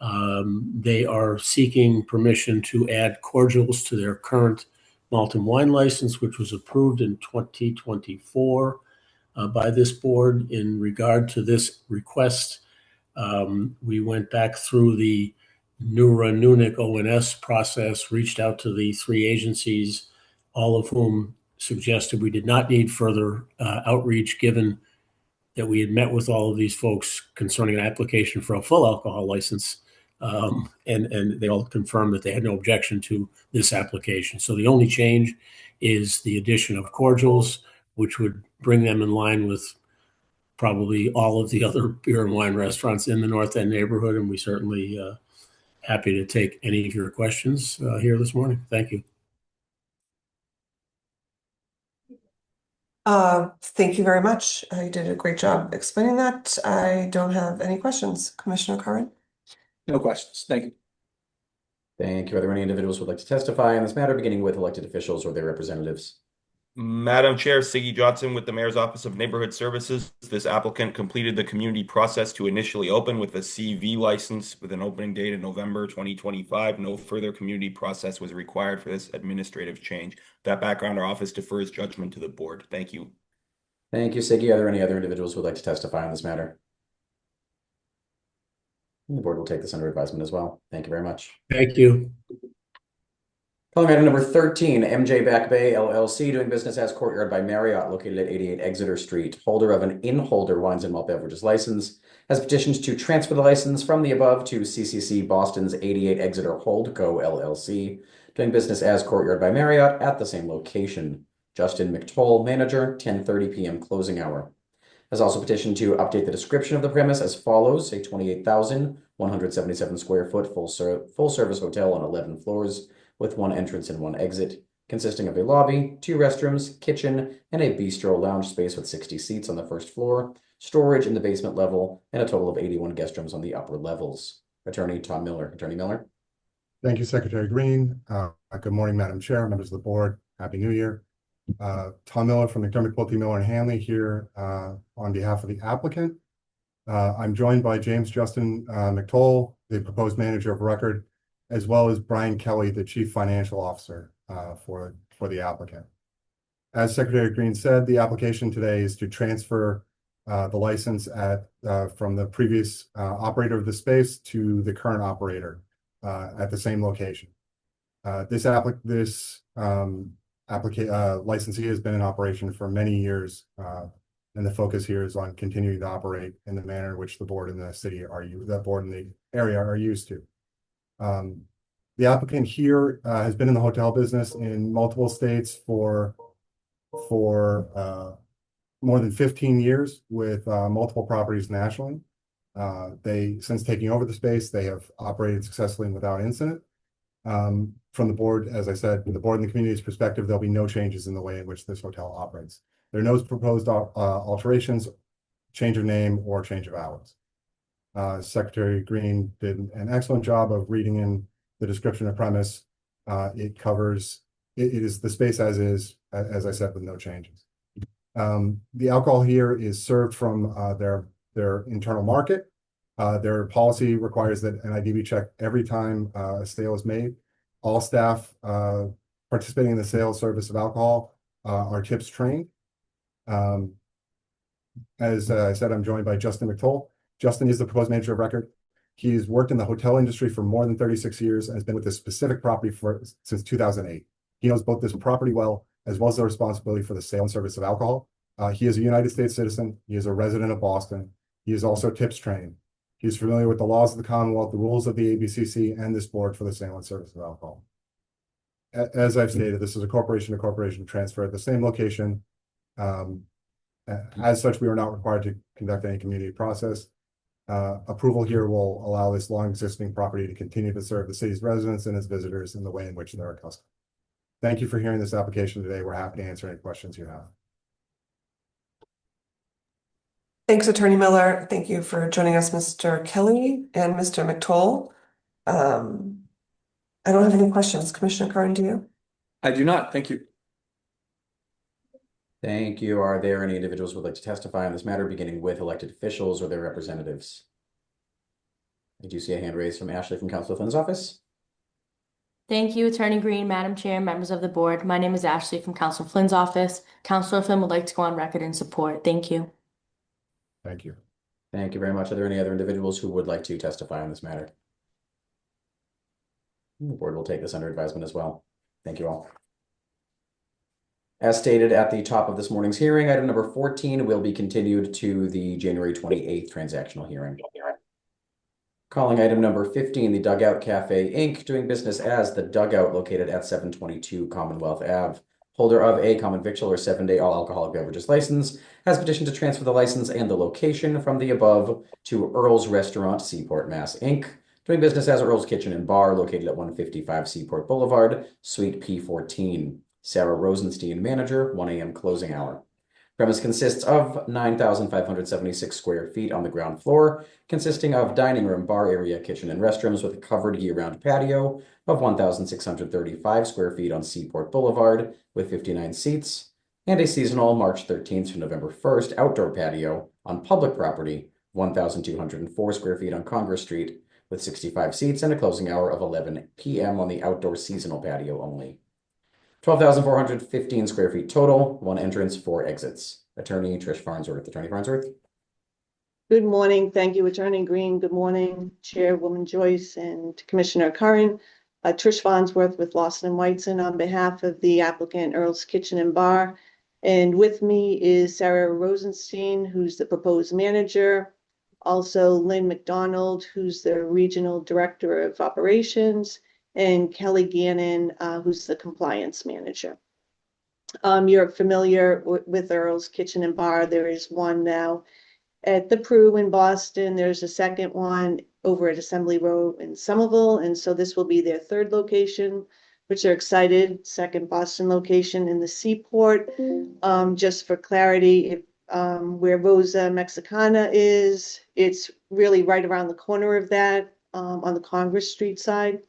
They are seeking permission to add cordials to their current malt and wine license, which was approved in 2024 by this board. In regard to this request, we went back through the Nunnik ONS process, reached out to the 3 agencies, all of whom suggested we did not need further outreach, given that we had met with all of these folks concerning an application for a full alcohol license. And they all confirmed that they had no objection to this application. So the only change is the addition of cordials, which would bring them in line with probably all of the other beer and wine restaurants in the North End neighborhood. And we certainly happy to take any of your questions here this morning. Thank you. Thank you very much. You did a great job explaining that. I don't have any questions. Commissioner Curran? No questions. Thank you. Thank you. Are there any individuals who would like to testify on this matter, beginning with elected officials or their representatives? Madam Chair, Siggy Johnson with the Mayor's Office of Neighborhood Services. This applicant completed the community process to initially open with a CV license with an opening date in November 2025. No further community process was required for this administrative change. That background, our office defers judgment to the board. Thank you. Thank you, Siggy. Are there any other individuals who would like to testify on this matter? The board will take this under advisement as well. Thank you very much. Thank you. Calling item number 13, MJ Back Bay LLC, doing business as Courtyard by Marriott, located at 88 Exeter Street. Holder of an in-holder wines and malt beverages license has petitioned to transfer the license from the above to CCC Boston's 88 Exeter Holdco LLC, doing business as Courtyard by Marriott at the same location. Justin McToll, manager, 10:30 p.m. closing hour. Has also petitioned to update the description of the premise as follows: a 28,177 square foot full service hotel on 11 floors with 1 entrance and 1 exit, consisting of a lobby, 2 restrooms, kitchen, and a bistro lounge space with 60 seats on the first floor, storage in the basement level, and a total of 81 guest rooms on the upper levels. Attorney Tom Miller. Attorney Miller. Thank you, Secretary Green. Good morning, Madam Chair, members of the board. Happy New Year. Tom Miller from McDermott, Quilty, Miller, and Hanley here on behalf of the applicant. I'm joined by James Justin McToll, the proposed manager of record, as well as Brian Kelly, the chief financial officer for the applicant. As Secretary Green said, the application today is to transfer the license from the previous operator of the space to the current operator at the same location. This licensee has been in operation for many years, and the focus here is on continuing to operate in the manner in which the board and the board and the area are used to. The applicant here has been in the hotel business in multiple states for more than 15 years with multiple properties nationally. Since taking over the space, they have operated successfully and without incident. From the board, as I said, from the board and the community's perspective, there'll be no changes in the way in which this hotel operates. There are no proposed alterations, change of name, or change of hours. Secretary Green did an excellent job of reading in the description of premise. It covers it is the space as is, as I said, with no changes. The alcohol here is served from their internal market. Their policy requires that an IDB check every time a sale is made. All staff participating in the sales service of alcohol are tips trained. As I said, I'm joined by Justin McToll. Justin is the proposed manager of record. He's worked in the hotel industry for more than 36 years and has been with this specific property since 2008. He knows both this property well, as well as the responsibility for the sale and service of alcohol. He is a United States citizen. He is a resident of Boston. He is also tips trained. He is familiar with the laws of the Commonwealth, the rules of the ABCC, and this board for the sale and service of alcohol. As I've stated, this is a corporation to corporation transfer at the same location. As such, we are not required to conduct any community process. Approval here will allow this long existing property to continue to serve the city's residents and its visitors in the way in which they're accustomed. Thank you for hearing this application today. We're happy to answer any questions you have. Thanks, Attorney Miller. Thank you for joining us, Mr. Kelly and Mr. McToll. I don't have any questions. Commissioner Curran, do you? I do not. Thank you. Thank you. Are there any individuals who would like to testify on this matter, beginning with elected officials or their representatives? I do see a hand raised from Ashley from Councilor Flynn's office. Thank you, Attorney Green, Madam Chair, members of the board. My name is Ashley from Councilor Flynn's office. Councilor Flynn would like to go on record in support. Thank you. Thank you. Thank you very much. Are there any other individuals who would like to testify on this matter? The board will take this under advisement as well. Thank you all. As stated at the top of this morning's hearing, item number 14 will be continued to the January 28th transactional hearing. Calling item number 15, the Dugout Cafe, Inc., doing business as the Dugout located at 722 Commonwealth Ave. Holder of a common victual or 7-day all alcoholic beverages license has petitioned to transfer the license and the location from the above to Earl's Restaurant, Seaport, Mass, Inc., doing business as Earl's Kitchen and Bar located at 155 Seaport Boulevard, Suite P14. Sarah Rosenstein, manager, 1 a.m. closing hour. Premise consists of 9,576 square feet on the ground floor, consisting of dining room, bar area, kitchen, and restrooms with a covered year-round patio of 1,635 square feet on Seaport Boulevard with 59 seats, and a seasonal March 13th to November 1st outdoor patio on public property, 1,204 square feet on Congress Street with 65 seats and a closing hour of 11 p.m. on the outdoor seasonal patio only. 12,415 square feet total, 1 entrance, 4 exits. Attorney Trish Farnsworth. Attorney Farnsworth. Good morning. Thank you, Attorney Green. Good morning, Chairwoman Joyce and Commissioner Curran. Trish Farnsworth with Lawson & Whiteson on behalf of the applicant Earl's Kitchen and Bar. And with me is Sarah Rosenstein, who's the proposed manager. Also Lynn McDonald, who's the Regional Director of Operations, and Kelly Gannon, who's the compliance manager. You're familiar with Earl's Kitchen and Bar. There is one now at the Prue in Boston. There's a second one over at Assembly Row in Somerville. And so this will be their third location, which they're excited. Second Boston location in the Seaport. Just for clarity, where Rosa Mexicana is, it's really right around the corner of that on the Congress Street side.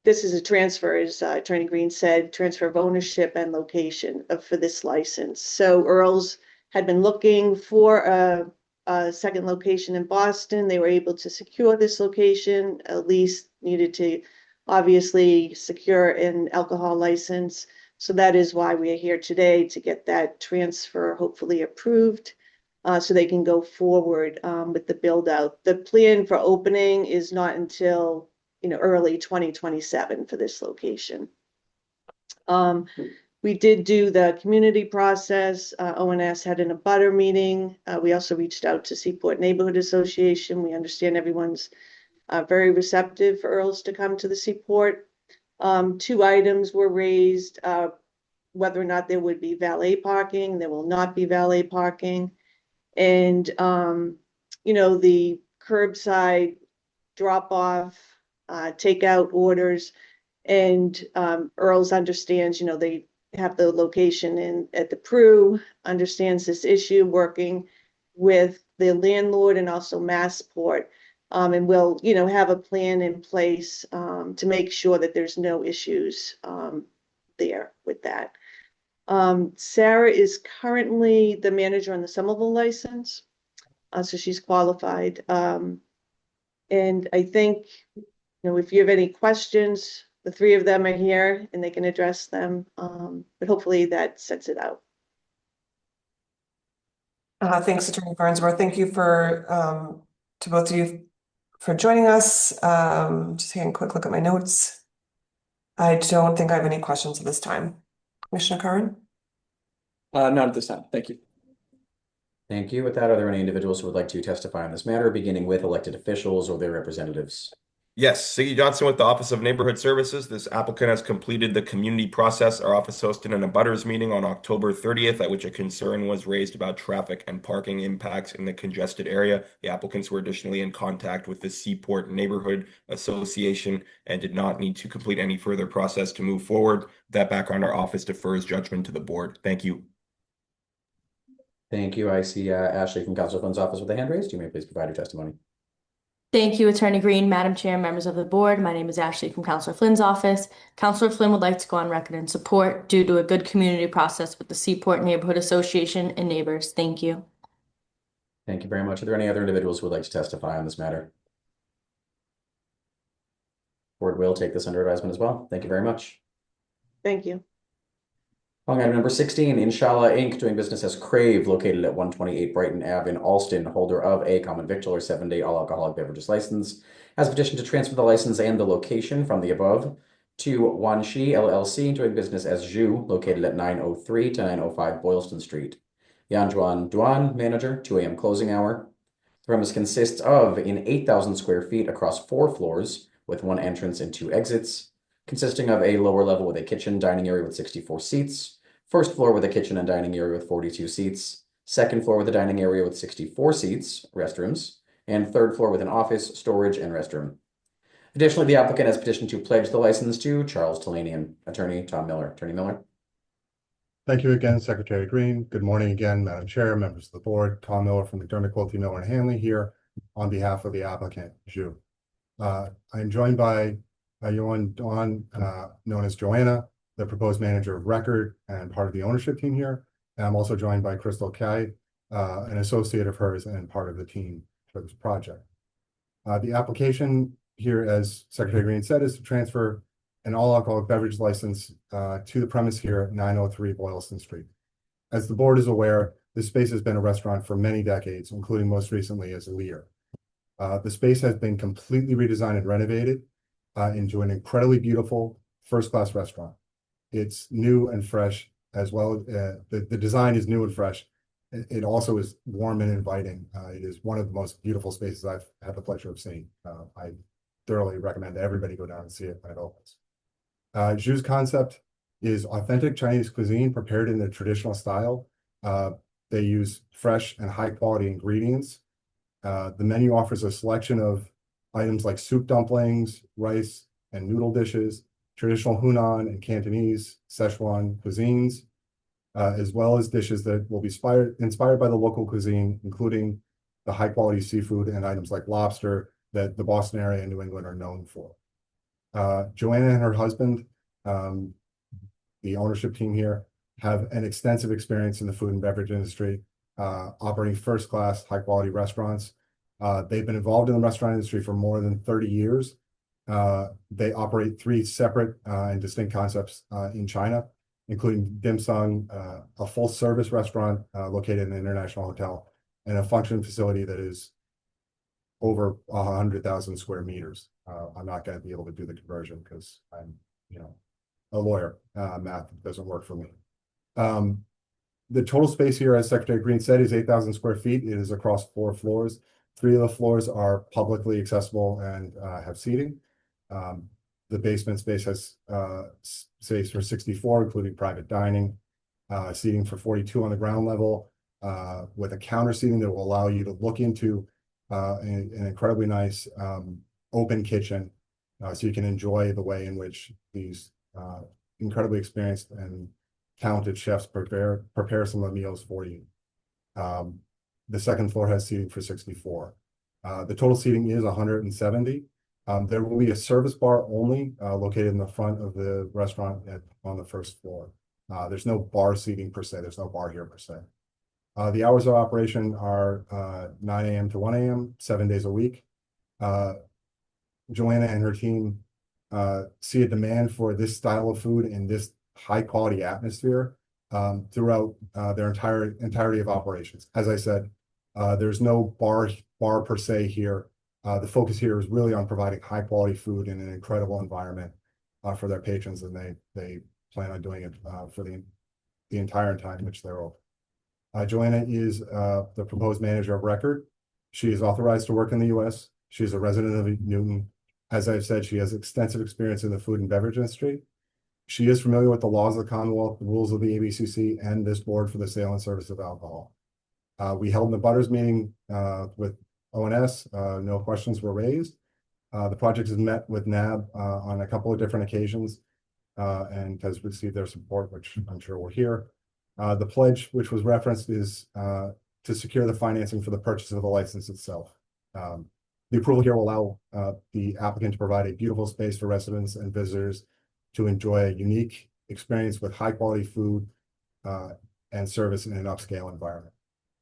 This is a transfer, as Attorney Green said, transfer of ownership and location for this license. So Earl's had been looking for a second location in Boston. They were able to secure this location. At least needed to obviously secure an alcohol license. So that is why we are here today, to get that transfer hopefully approved. So they can go forward with the build out. The plan for opening is not until early 2027 for this location. We did do the community process. ONS had an abutter meeting. We also reached out to Seaport Neighborhood Association. We understand everyone's very receptive for Earl's to come to the Seaport. 2 items were raised, whether or not there would be valet parking. There will not be valet parking. And, the curbside drop off, takeout orders, and Earl's understands, they have the location at the Prue, understands this issue, working with the landlord and also Massport. And we'll, have a plan in place to make sure that there's no issues there with that. Sarah is currently the manager on the Somerville license, so she's qualified. And I think, if you have any questions, the three of them are here and they can address them. But hopefully that sets it out. Thanks, Attorney Farnsworth. Thank you to both of you for joining us. Just taking a quick look at my notes. I don't think I have any questions at this time. Commissioner Curran? Not at this time. Thank you. Thank you. With that, are there any individuals who would like to testify on this matter, beginning with elected officials or their representatives? Yes, Siggy Johnson with the Office of Neighborhood Services. This applicant has completed the community process. Our office hosted an abutters meeting on October 30th, at which a concern was raised about traffic and parking impacts in the congested area. The applicants were additionally in contact with the Seaport Neighborhood Association and did not need to complete any further process to move forward. With that background, our office defers judgment to the board. Thank you. Thank you. I see Ashley from Councilor Flynn's office with a hand raised. You may please provide your testimony. Thank you, Attorney Green, Madam Chair, members of the board. My name is Ashley from Councilor Flynn's office. Councilor Flynn would like to go on record in support due to a good community process with the Seaport Neighborhood Association and neighbors. Thank you. Thank you very much. Are there any other individuals who would like to testify on this matter? Board will take this under advisement as well. Thank you very much. Thank you. Calling item number 16, Inshallah Inc., doing business as Crave, located at 128 Brighton Ave in Alston, holder of a common victular 7-day all alcoholic beverages license, has petitioned to transfer the license and the location from the above to Wan Shi LLC, doing business as Zhu, located at 903 to 905 Boylston Street. Yanjuan Duan, manager, 2 a.m. closing hour. The premise consists of an 8,000 square feet across 4 floors with 1 entrance and 2 exits, consisting of a lower level with a kitchen dining area with 64 seats, first floor with a kitchen and dining area with 42 seats, second floor with a dining area with 64 seats, restrooms, and third floor with an office, storage, and restroom. Additionally, the applicant has petitioned to pledge the license to Charles Talanian. Attorney Tom Miller. Attorney Miller. Thank you again, Secretary Green. Good morning again, Madam Chair, members of the board. Tom Miller from McDermott, Quilty, Miller and Hanley here on behalf of the applicant, Zhu. I'm joined by Yuan Dawn, known as Joanna, the proposed manager of record and part of the ownership team here. And I'm also joined by Crystal Kai, an associate of hers and part of the team for this project. The application here, as Secretary Green said, is to transfer an all-alcoholic beverage license to the premise here at 903 Boylston Street. As the board is aware, this space has been a restaurant for many decades, including most recently as a Lear. The space has been completely redesigned and renovated into an incredibly beautiful first-class restaurant. It's new and fresh as well. The design is new and fresh. It also is warm and inviting. It is one of the most beautiful spaces I've had the pleasure of seeing. I thoroughly recommend everybody go down and see it when it opens. Zhu's concept is authentic Chinese cuisine prepared in the traditional style. They use fresh and high quality ingredients. The menu offers a selection of items like soup dumplings, rice and noodle dishes, traditional Hunan and Cantonese, Szechuan cuisines, as well as dishes that will be inspired by the local cuisine, including the high quality seafood and items like lobster that the Boston area and New England are known for. Joanna and her husband, the ownership team here, have an extensive experience in the food and beverage industry, operating first-class, high-quality restaurants. They've been involved in the restaurant industry for more than 30 years. They operate 3 separate and distinct concepts in China, including Dim Sum, a full-service restaurant located in an international hotel, and a function facility that is over 100,000 square meters. I'm not going to be able to do the conversion because I'm, a lawyer. Math doesn't work for me. The total space here, as Secretary Green said, is 8,000 square feet. It is across 4 floors. 3 of the floors are publicly accessible and have seating. The basement space has space for 64, including private dining, seating for 42 on the ground level, with a counter seating that will allow you to look into an incredibly nice open kitchen, so you can enjoy the way in which these incredibly experienced and talented chefs prepare some of the meals for you. The second floor has seating for 64. The total seating is 170. There will be a service bar only located in the front of the restaurant on the first floor. There's no bar seating per se. There's no bar here per se. The hours of operation are 9 a.m. to 1 a.m., 7 days a week. Joanna and her team see a demand for this style of food and this high quality atmosphere throughout their entirety of operations. As I said, there's no bar per se here. The focus here is really on providing high quality food in an incredible environment for their patrons, and they plan on doing it for the entire time in which they're open. Joanna is the proposed manager of record. She is authorized to work in the U.S. She is a resident of Newton. As I've said, she has extensive experience in the food and beverage industry. She is familiar with the laws of the Commonwealth, the rules of the ABCC, and this board for the sale and service of alcohol. We held the Butters meeting with ONS. No questions were raised. The project has met with NAB on a couple of different occasions and has received their support, which I'm sure we'll hear. The pledge, which was referenced, is to secure the financing for the purchase of the license itself. The approval here will allow the applicant to provide a beautiful space for residents and visitors to enjoy a unique experience with high quality food and service in an upscale environment.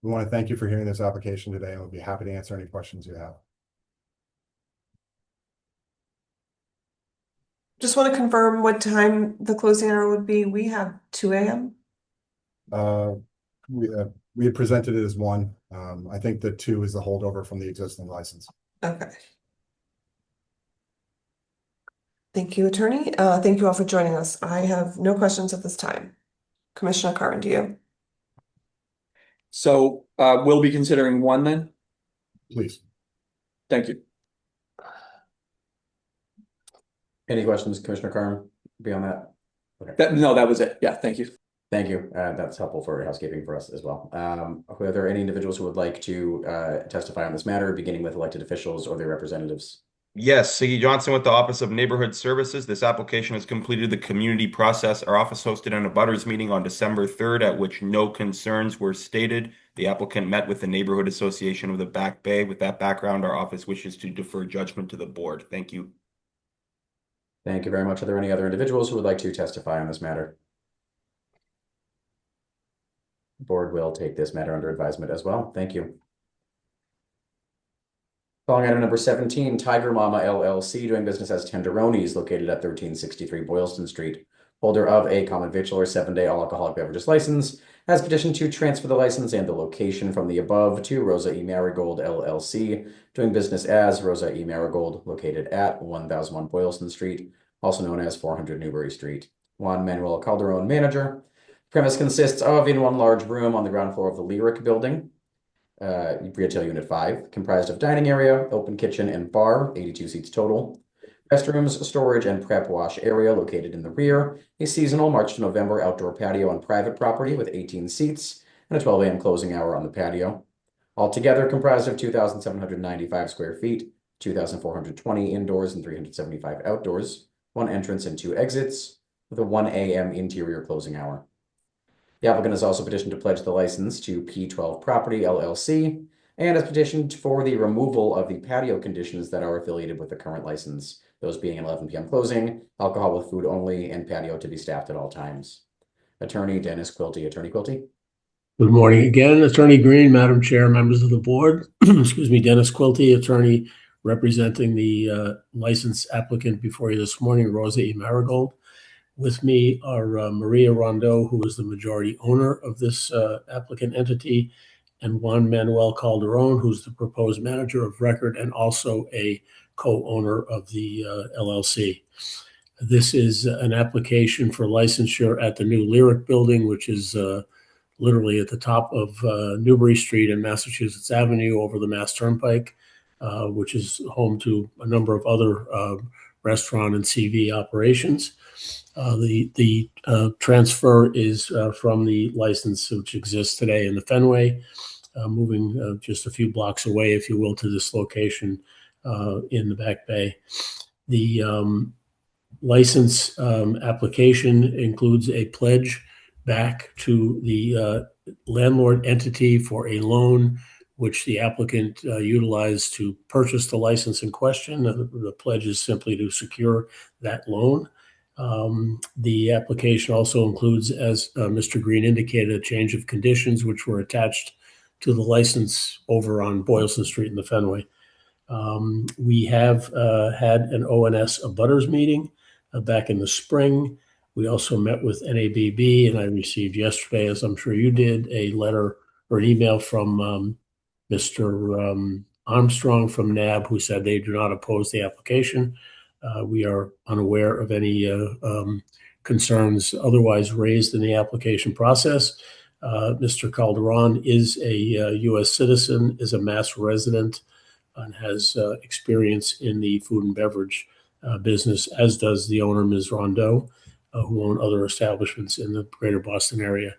We want to thank you for hearing this application today, and we'll be happy to answer any questions you have. Just want to confirm what time the closing hour would be. We have 2 a.m. We had presented it as 1. I think the 2 is the holdover from the existing license. Okay. Thank you, attorney. Thank you all for joining us. I have no questions at this time. Commissioner Curran, do you? So we'll be considering 1 then? Please. Thank you. Any questions, Commissioner Curran, beyond that? Okay. No, that was it. Yeah, thank you. Thank you. That's helpful for housekeeping for us as well. Are there any individuals who would like to testify on this matter, beginning with elected officials or their representatives? Yes, Siggy Johnson with the Office of Neighborhood Services. This application has completed the community process. Our office hosted an abutters meeting on December 3rd, at which no concerns were stated. The applicant met with the Neighborhood Association of the Back Bay. With that background, our office wishes to defer judgment to the board. Thank you. Thank you very much. Are there any other individuals who would like to testify on this matter? The board will take this matter under advisement as well. Thank you. Calling item number 17, Tiger Mama LLC, doing business as Tenderoni's, located at 1363 Boylston Street. Holder of a common victular 7-day all alcoholic beverages license, has petitioned to transfer the license and the location from the above to Rosa E. Marigold LLC, doing business as Rosa E. Marigold, located at 1001 Boylston Street, also known as 400 Newbury Street. Juan Manuel Calderon, manager. Premise consists of in one large room on the ground floor of the Lyric building, retail unit 5, comprised of dining area, open kitchen and bar, 82 seats total. Restrooms, storage, and prep wash area located in the rear. A seasonal March to November outdoor patio on private property with 18 seats and a 12 a.m. closing hour on the patio. Altogether comprised of 2,795 square feet, 2,420 indoors and 375 outdoors, 1 entrance and 2 exits, with a 1 a.m. interior closing hour. The applicant has also petitioned to pledge the license to P12 Property LLC and has petitioned for the removal of the patio conditions that are affiliated with the current license, those being an 11 p.m. closing, alcohol with food only, and patio to be staffed at all times. Attorney Dennis Quilty. Attorney Quilty. Good morning again, Attorney Green, Madam Chair, members of the board. Excuse me, Dennis Quilty, attorney representing the license applicant before you this morning, Rosa E. Marigold. With me are Maria Rondeau, who is the majority owner of this applicant entity, and Juan Manuel Calderon, who's the proposed manager of record and also a co-owner of the LLC. This is an application for licensure at the new Lyric building, which is literally at the top of Newbury Street and Massachusetts Avenue over the Mass Turnpike, which is home to a number of other restaurant and CV operations. The transfer is from the license which exists today in the Fenway, moving just a few blocks away, if you will, to this location in the Back Bay. The license application includes a pledge back to the landlord entity for a loan which the applicant utilized to purchase the license in question. The pledge is simply to secure that loan. The application also includes, as Mr. Green indicated, a change of conditions which were attached to the license over on Boylston Street in the Fenway. We have had an ONS abutters meeting back in the spring. We also met with NABB, and I received yesterday, as I'm sure you did, a letter or an email from Mr. Armstrong from NAB, who said they do not oppose the application. We are unaware of any concerns otherwise raised in the application process. Mr. Calderon is a U.S. citizen, is a Mass resident, and has experience in the food and beverage business, as does the owner, Ms. Rondeau, who own other establishments in the greater Boston area.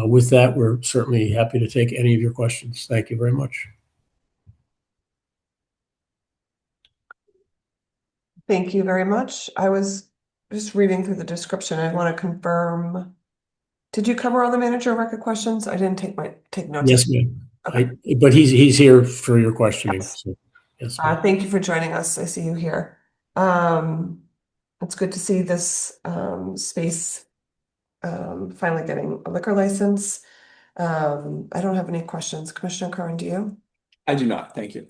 With that, we're certainly happy to take any of your questions. Thank you very much. Thank you very much. I was just reading through the description. I want to confirm. Did you cover all the manager record questions? I didn't take notes. Yes, ma'am. Okay. But he's here for your questioning. Yes. So, yes, ma'am. Thank you for joining us. I see you here. It's good to see this space finally getting a liquor license. I don't have any questions. Commissioner Curran, do you? I do not. Thank you.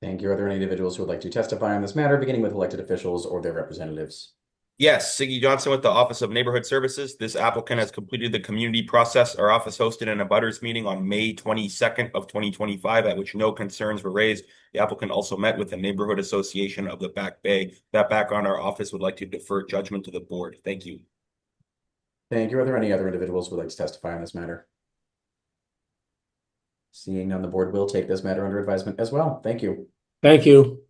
Thank you. Are there any individuals who would like to testify on this matter, beginning with elected officials or their representatives? Yes, Siggy Johnson with the Office of Neighborhood Services. This applicant has completed the community process. Our office hosted an abutters meeting on May 22nd of 2025, at which no concerns were raised. The applicant also met with the Neighborhood Association of the Back Bay. That background, our office would like to defer judgment to the board. Thank you. Thank you. Are there any other individuals who would like to testify on this matter? Seeing none, the board will take this matter under advisement as well. Thank you. Thank you.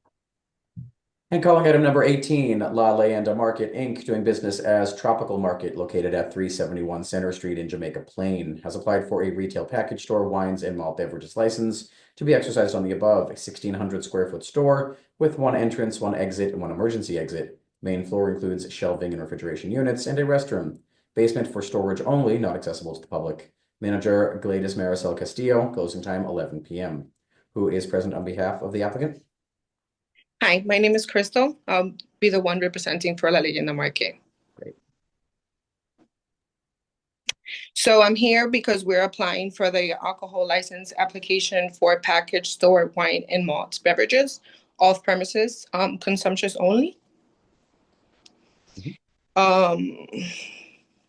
And calling item number 18, La Leyenda Market, Inc., doing business as Tropical Market, located at 371 Center Street in Jamaica Plain, has applied for a retail package store wines and malt beverages license to be exercised on the above, a 1,600 square foot store with one entrance, one exit, and one emergency exit. Main floor includes shelving and refrigeration units and a restroom. Basement for storage only, not accessible to the public. Manager Gladys Maricel Castillo, closing time 11 p.m. Who is present on behalf of the applicant? Hi, my name is Crystal. I'll be the one representing for La Leyenda Market. Great. So I'm here because we're applying for the alcohol license application for package store wine and malt beverages, off premises, consumptions only.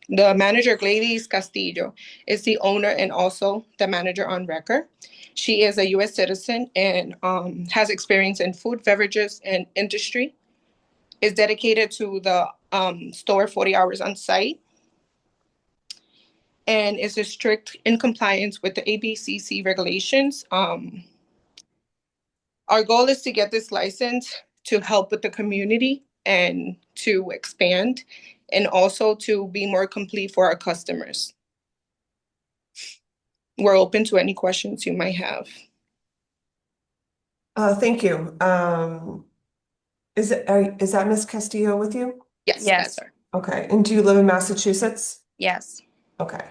The manager, Gladys Castillo, is the owner and also the manager on record. She is a U.S. citizen and has experience in food, beverages, and industry. Is dedicated to the store 40 hours on site. And is strict in compliance with the ABCC regulations. Our goal is to get this license to help with the community and to expand, and also to be more complete for our customers. We're open to any questions you might have. Thank you. Is that Miss Castillo with you? Yes, yes, sir. Okay. And do you live in Massachusetts? Yes. Okay.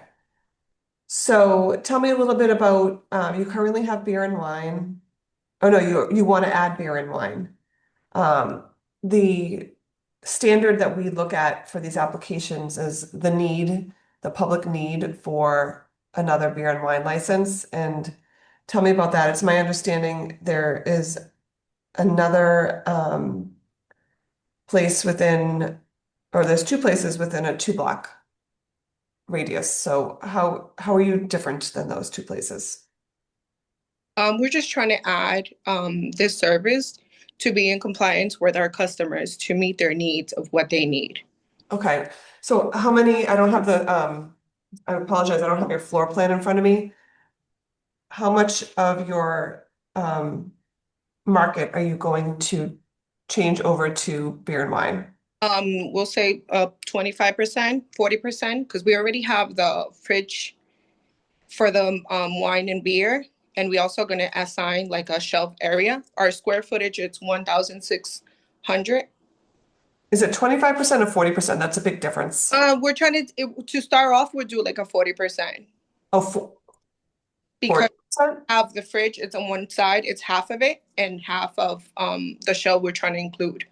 So tell me a little bit about, you currently have beer and wine. Oh, no, you want to add beer and wine. The standard that we look at for these applications is the public need for another beer and wine license. And tell me about that. It's my understanding there is another place within, or there's two places within a 2-block radius. So how are you different than those two places? We're just trying to add this service to be in compliance with our customers to meet their needs of what they need. Okay. So how many, I don't have the, I apologize, I don't have your floor plan in front of me. How much of your market are you going to change over to beer and wine? We'll say 25%, 40%, because we already have the fridge for the wine and beer, and we also going to assign like a shelf area. Our square footage is 1,600. Is it 25% or 40%? That's a big difference. We're trying to start off, we'll do like a 40%. Oh, because Have the fridge, it's on one side, it's half of it, and half of the shell we're trying to include.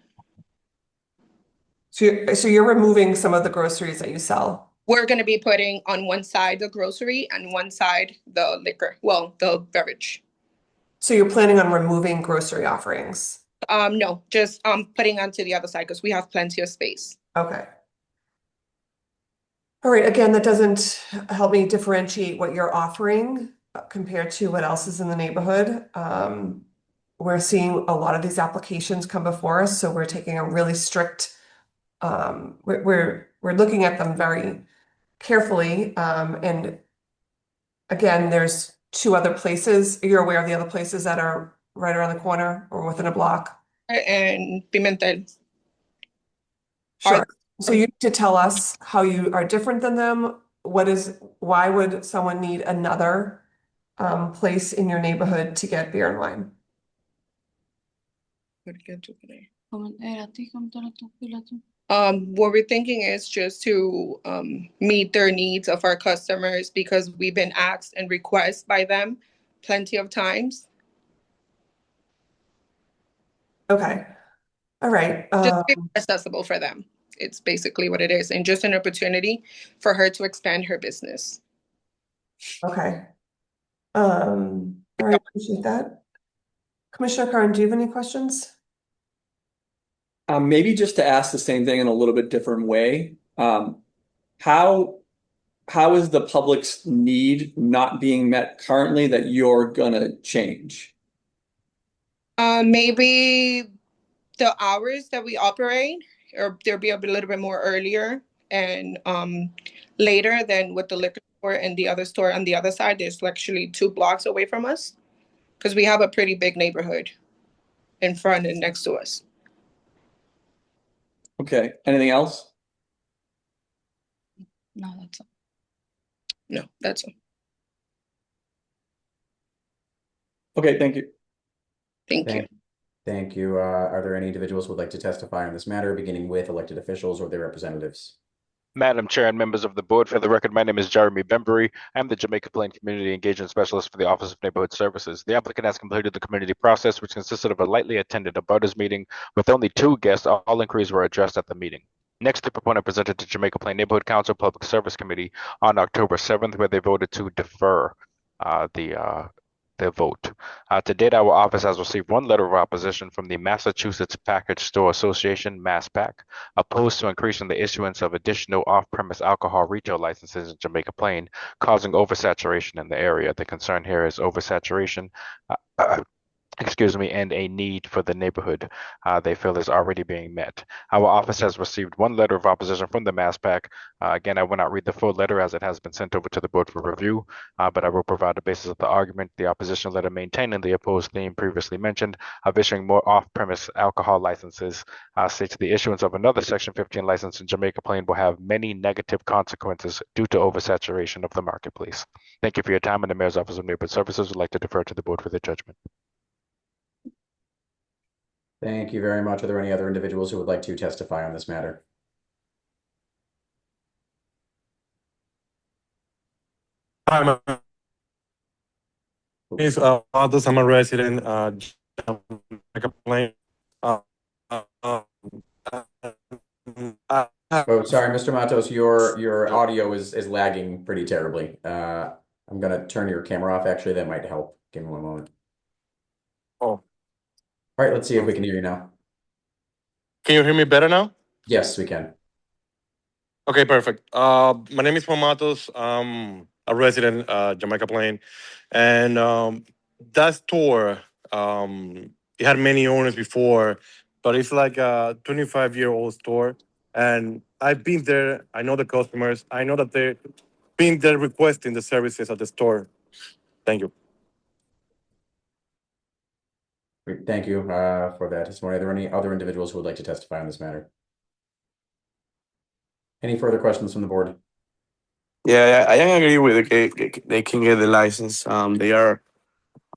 So you're removing some of the groceries that you sell? We're going to be putting on one side the grocery and one side the liquor, well, the beverage. So you're planning on removing grocery offerings? No, just putting onto the other side because we have plenty of space. Okay. All right, again, that doesn't help me differentiate what you're offering compared to what else is in the neighborhood. We're seeing a lot of these applications come before us, so we're taking a really strict, we're looking at them very carefully. And again, there's two other places. You're aware of the other places that are right around the corner or within a block? And Pimentel. Sure. So you need to tell us how you are different than them. Why would someone need another place in your neighborhood to get beer and wine? What we're thinking is just to meet their needs of our customers because we've been asked and requested by them plenty of times. Okay. All right. Just be accessible for them. It's basically what it is. And just an opportunity for her to expand her business. Okay. All right, appreciate that. Commissioner Curran, do you have any questions? Maybe just to ask the same thing in a little bit different way. How is the public's need not being met currently that you're gonna change? Maybe the hours that we operate, or there'll be a little bit more earlier and later than with the liquor store and the other store on the other side. There's actually 2 blocks away from us because we have a pretty big neighborhood in front and next to us. Okay. Anything else? No, that's all. No, that's all. Okay, thank you. Thank you. Thank you. Are there any individuals who would like to testify on this matter, beginning with elected officials or their representatives? Madam Chair and members of the board, for the record, my name is Jeremy Bembury. I'm the Jamaica Plain Community Engagement Specialist for the Office of Neighborhood Services. The applicant has completed the community process, which consisted of a lightly attended abutters meeting with only 2 guests. All inquiries were addressed at the meeting. Next, the proponent presented to Jamaica Plain Neighborhood Council Public Service Committee on October 7th, where they voted to defer the vote. To date, our office has received 1 letter of opposition from the Massachusetts Package Store Association, MassPack, opposed to increasing the issuance of additional off-premise alcohol retail licenses in Jamaica Plain, causing oversaturation in the area. The concern here is oversaturation and a need for the neighborhood they feel is already being met. Our office has received 1 letter of opposition from the MassPack. Again, I will not read the full letter as it has been sent over to the board for review, but I will provide the basis of the argument. The opposition letter maintaining the opposed theme previously mentioned of issuing more off-premise alcohol licenses states the issuance of another Section 15 license in Jamaica Plain will have many negative consequences due to oversaturation of the marketplace. Thank you for your time, and the Mayor's Office of Neighborhood Services would like to defer to the board for their judgment. Thank you very much. Are there any other individuals who would like to testify on this matter? Hi, my name is Aldos. I'm a resident, Jamaica Plain. Oh, sorry, Mr. Matos, your audio is lagging pretty terribly. I'm gonna turn your camera off. Actually, that might help. Give me 1 moment. Oh. All right, let's see if we can hear you now. Can you hear me better now? Yes, we can. Okay, perfect. My name is Juan Matos. I'm a resident, Jamaica Plain, and that store, it had many owners before, but it's like a 25-year-old store, and I've been there. I know the customers. I know that they've been there requesting the services at the store. Thank you. Great, thank you for that testimony. Are there any other individuals who would like to testify on this matter? Any further questions from the board? Yeah, I agree with they can get the license. They are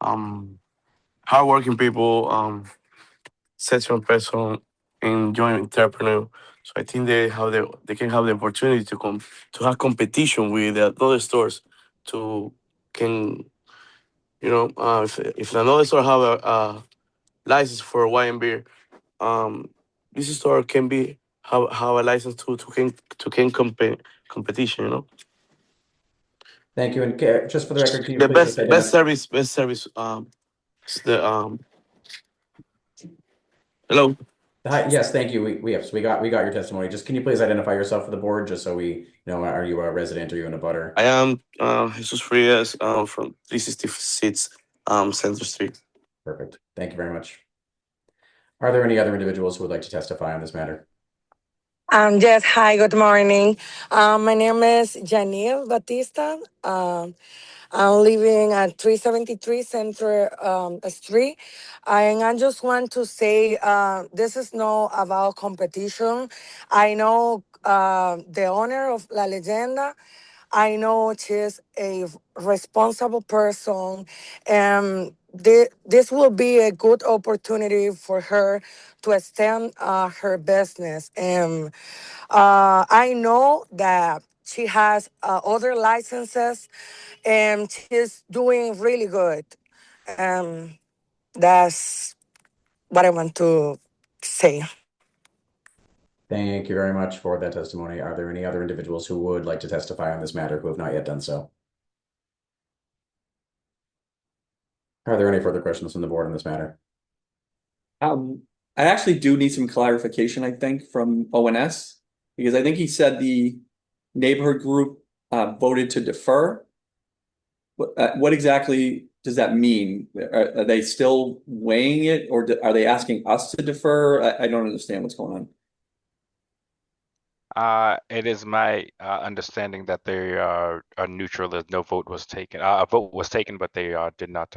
hardworking people, exceptional person, and joint entrepreneur. So I think they can have the opportunity to have competition with the other stores to can if another store have a license for wine and beer, this store can be have a license to can competition. Thank you. And just for the record, can you The please just best identify? service. Is the hello. Hi, yes, thank you. We got your testimony. Just can you please identify yourself for the board, just so we know, are you a resident or are you in a butter? I am Jesus Frias from 366 Center Street. Perfect. Thank you very much. Are there any other individuals who would like to testify on this matter? Yes, hi, good morning. My name is Janil Batista. I'm living at 373 Center Street. And I just want to say this is not about competition. I know the owner of La Leyenda. I know she's a responsible person. And this will be a good opportunity for her to extend her business. And I know that she has other licenses and she's doing really good. That's what I want to say. Thank you very much for that testimony. Are there any other individuals who would like to testify on this matter who have not yet done so? Are there any further questions from the board on this matter? I actually do need some clarification, I think, from ONS, because I think he said the neighborhood group voted to defer. What exactly does that mean? Are they still weighing it, or are they asking us to defer? I don't understand what's going on. It is my understanding that they are neutral. That no vote was taken. A vote was taken, but they did not.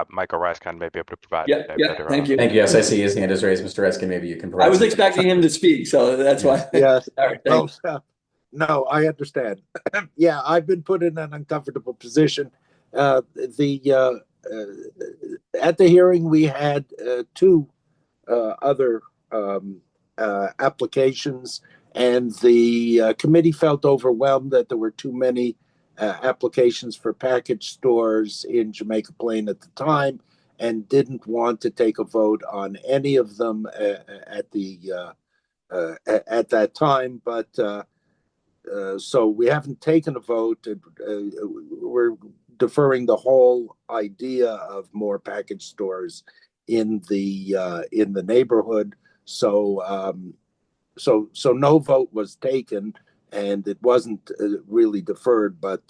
Michael Riskin may be able to provide Yeah, a yeah, better. thank you. Thank you. Yes, I see his hand is raised. Mr. Eskin, maybe you can provide. I was some- expecting him to speak, so that's why. Yes. All right, Well, thanks. no, I understand. Yeah, I've been put in an uncomfortable position. At the hearing, we had two other applications, and the committee felt overwhelmed that there were too many applications for package stores in Jamaica Plain at the time, and didn't want to take a vote on any of them at that time. But so we haven't taken a vote. We're deferring the whole idea of more package stores in the neighborhood. So no vote was taken, and it wasn't really deferred, but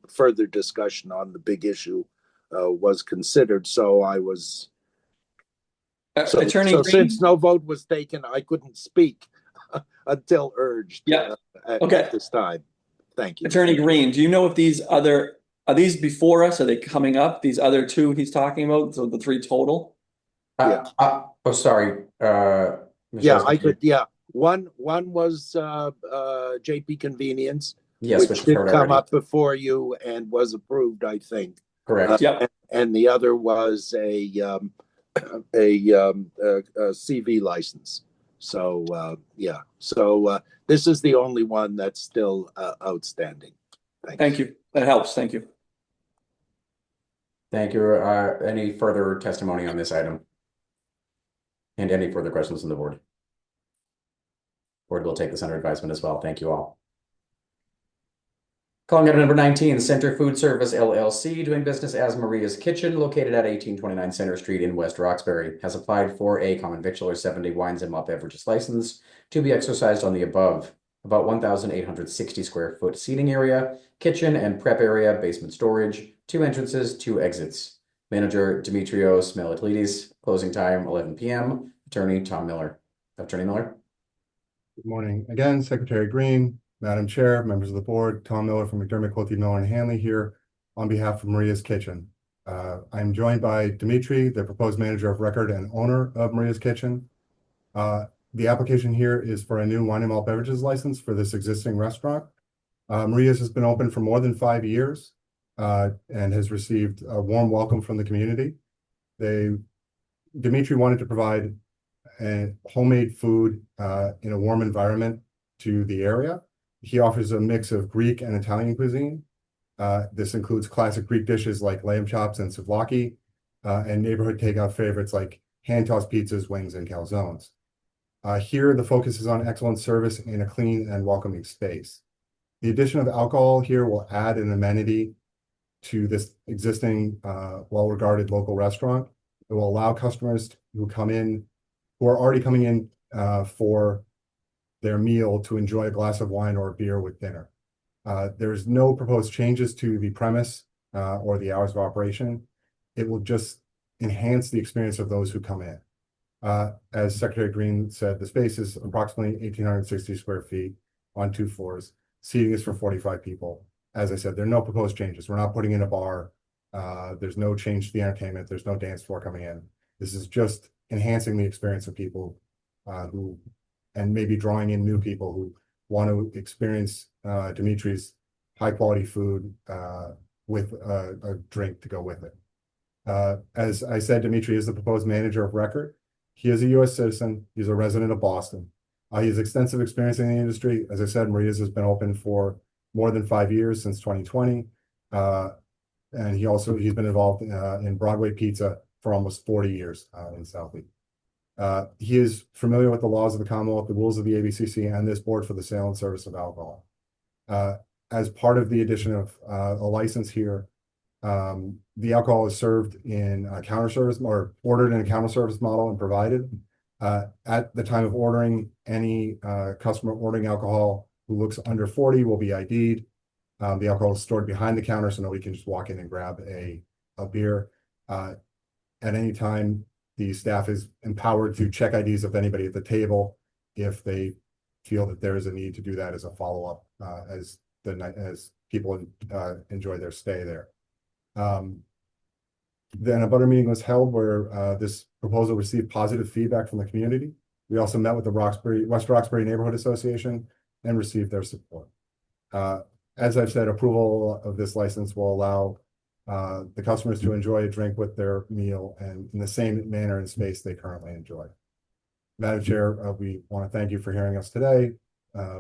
further discussion on the big issue was considered. So I was. Attorney So Green? since no vote was taken, I couldn't speak until urged. Yeah. At this time. Thank you. Attorney Green, do you know if are these before us? Are they coming up? These other two he's talking about, so the three total? Oh, sorry. Yeah, I could. Yeah, one was JP Convenience, yes, which did heard come already. up before you and was approved, I think. Correct. Yep. And the other was a CV license. So yeah. So this is the only one that's still outstanding. Thank you. That helps. Thank you. Thank you. Any further testimony on this item? And any further questions from the board? Board will take this under advisement as well. Thank you all. Calling item number 19, Center Food Service LLC, doing business as Maria's Kitchen, located at 1829 Center Street in West Roxbury, has applied for a common victualler 7-day wines and malt beverages license to be exercised on the above. About 1,860 square foot seating area, kitchen and prep area, basement storage, 2 entrances, 2 exits. Manager Dimitrios Melitlidis, closing time 11 p.m. Attorney Tom Miller. Attorney Miller. Good morning. Again, Secretary Green, Madam Chair, members of the board, Tom Miller from McDermott, Quilty, Miller, and Hanley here on behalf of Maria's Kitchen. I'm joined by Dimitri, the proposed manager of record and owner of Maria's Kitchen. The application here is for a new wine and malt beverages license for this existing restaurant. Maria's has been open for more than 5 years and has received a warm welcome from the community. Dimitri wanted to provide homemade food in a warm environment to the area. He offers a mix of Greek and Italian cuisine. This includes classic Greek dishes like lamb chops and souvlaki, and neighborhood takeout favorites like hand-tossed pizzas, wings, and calzones. Here, the focus is on excellent service in a clean and welcoming space. The addition of alcohol here will add an amenity to this existing well-regarded local restaurant. It will allow customers who are already coming in for their meal to enjoy a glass of wine or a beer with dinner. There's no proposed changes to the premise or the hours of operation. It will just enhance the experience of those who come in. As Secretary Green said, the space is approximately 1,860 square feet on 2 floors. Seating is for 45 people. As I said, there are no proposed changes. We're not putting in a bar. There's no change to the entertainment. There's no dance floor coming in. This is just enhancing the experience of people and maybe drawing in new people who want to experience Dimitri's high quality food with a drink to go with it. As I said, Dimitri is the proposed manager of record. He is a U.S. citizen. He's a resident of Boston. He has extensive experience in the industry. As I said, Maria's has been open for more than 5 years, since 2020. And he's been involved in Broadway Pizza for almost 40 years in Southie. He is familiar with the laws of the Commonwealth, the rules of the ABCC, and this board for the sale and service of alcohol. As part of the addition of a license here, the alcohol is served in a counter service or ordered in a counter service model and provided. At the time of ordering, any customer ordering alcohol who looks under 40 will be ID'd. The alcohol is stored behind the counter so nobody can just walk in and grab a beer. At any time, the staff is empowered to check IDs of anybody at the table if they feel that there is a need to do that as a follow-up as people enjoy their stay there. Then a butter meeting was held where this proposal received positive feedback from the community. We also met with the West Roxbury Neighborhood Association and received their support. As I've said, approval of this license will allow the customers to enjoy a drink with their meal and in the same manner and space they currently enjoy. Madam Chair, we want to thank you for hearing us today.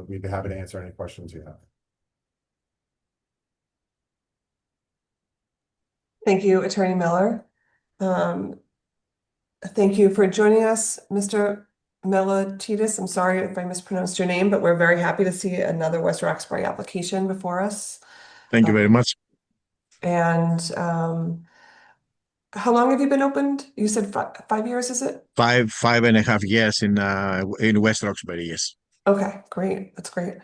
We'd be happy to answer any questions you have. Thank you, Attorney Miller. Thank you for joining us, Mr. Militides. I'm sorry if I mispronounced your name, but we're very happy to see another West Roxbury application before us. Thank you very much. And how long have you been opened? You said 5 years, is it? 5.5 years in West Roxbury, yes. Okay, great. That's great.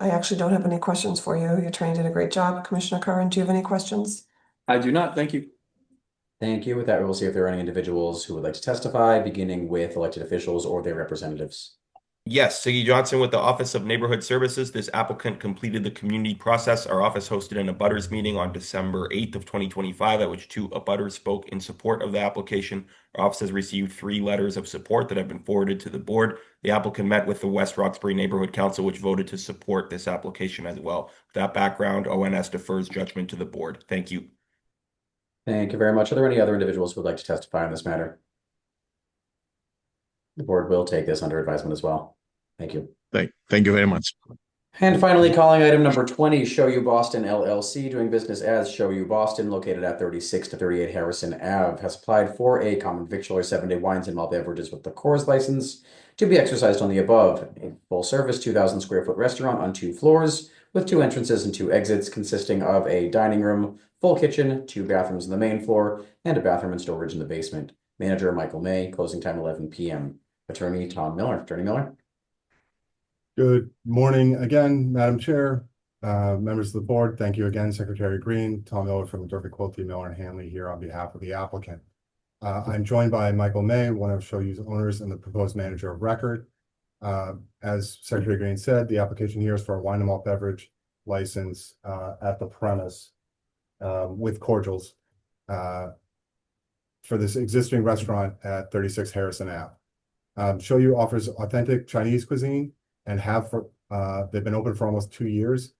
I actually don't have any questions for you. Your attorney did a great job. Commissioner Curran, do you have any questions? I do not. Thank you. Thank you. With that, we will see if there are any individuals who would like to testify, beginning with elected officials or their representatives. Yes, Siggy Johnson with the Office of Neighborhood Services. This applicant completed the community process. Our office hosted an abutters meeting on December 8th of 2025, at which 2 abutters spoke in support of the application. Our office has received 3 letters of support that have been forwarded to the board. The applicant met with the West Roxbury Neighborhood Council, which voted to support this application as well. With that background, ONS defers judgment to the board. Thank you. Thank you very much. Are there any other individuals who would like to testify on this matter? The board will take this under advisement as well. Thank you. Thank you very much. And finally, calling item number 20, Show You Boston LLC, doing business as Show You Boston, located at 36 to 38 Harrison Ave, has applied for a common victualler 7-day wines and malt beverages with the Coors license to be exercised on the above. A full-service 2,000 square foot restaurant on 2 floors with 2 entrances and 2 exits, consisting of a dining room, full kitchen, 2 bathrooms on the main floor, and a bathroom and storage in the basement. Manager Michael May, closing time 11 p.m. Attorney Tom Miller. Attorney Miller. Good morning again, Madam Chair, members of the board. Thank you again, Secretary Green. Tom Miller from Durfee, Quilty, Miller and Hanley here on behalf of the applicant. I'm joined by Michael May, one of Show You's owners and the proposed manager of record. As Secretary Green said, the application here is for a wine and malt beverage license at the premise with cordials for this existing restaurant at 36 Harrison Ave. Show You offers authentic Chinese cuisine and they've been open for almost 2 years.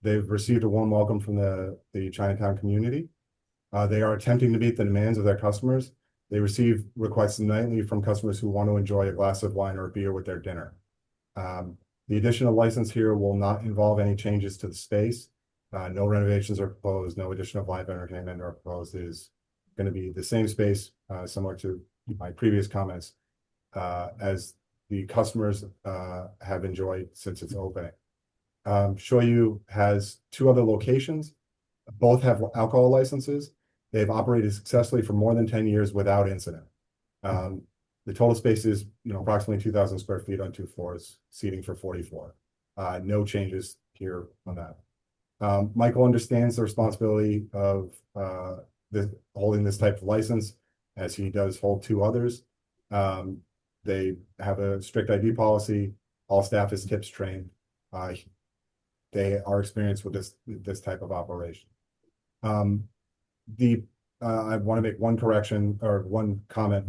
They've received a warm welcome from the Chinatown community. They are attempting to meet the demands of their customers. They receive requests nightly from customers who want to enjoy a glass of wine or a beer with their dinner. The additional license here will not involve any changes to the space. No renovations are proposed, no addition of live entertainment are proposed. It is going to be the same space, similar to my previous comments, as the customers have enjoyed since its opening. Shoyu has 2 other locations. Both have alcohol licenses. They've operated successfully for more than 10 years without incident. The total space is, approximately 2,000 square feet on 2 floors, seating for 44. No changes here on that. Michael understands the responsibility of holding this type of license, as he does hold 2 others. They have a strict ID policy. All staff is tips trained. They are experienced with this type of operation. I want to make one correction or one comment.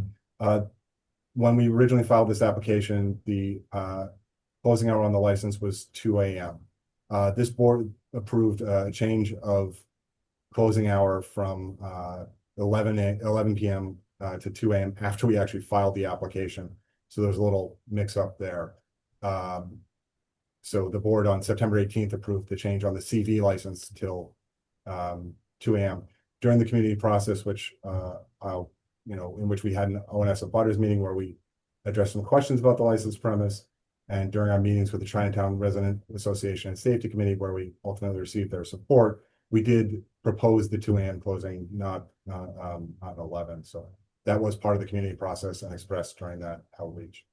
When we originally filed this application, the closing hour on the license was 2 a.m. This board approved a change of closing hour from 11 p.m. To 2 a.m. after we actually filed the application. So there's a little mix up there. So the board on September 18th approved the change on the CV license till 2 a.m. During the community process, which in which we had an ONS of Butters meeting where we addressed some questions about the license premise, and during our meetings with the Chinatown Resident Association and Safety Committee, where we ultimately received their support, we did propose the 2 a.m. closing, not 11. So that was part of the community process and expressed during that outreach.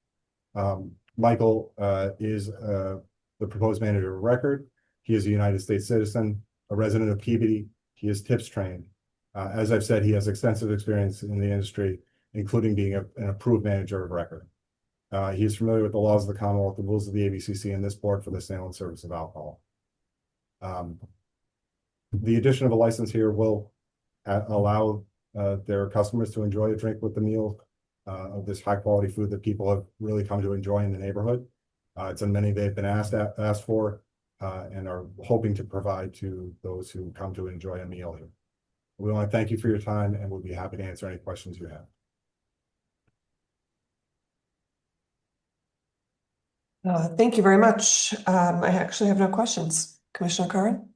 Michael is the proposed manager of record. He is a United States citizen, a resident of Peabody. He is tips trained. As I've said, he has extensive experience in the industry, including being an approved manager of record. He is familiar with the laws of the Commonwealth, the rules of the ABCC, and this board for the sale and service of alcohol. The addition of a license here will allow their customers to enjoy a drink with the meal of this high quality food that people have really come to enjoy in the neighborhood. It's a many they've been asked for and are hoping to provide to those who come to enjoy a meal here. We want to thank you for your time, and we'll be happy to answer any questions you have. Thank you very much. I actually have no questions. Commissioner Curran?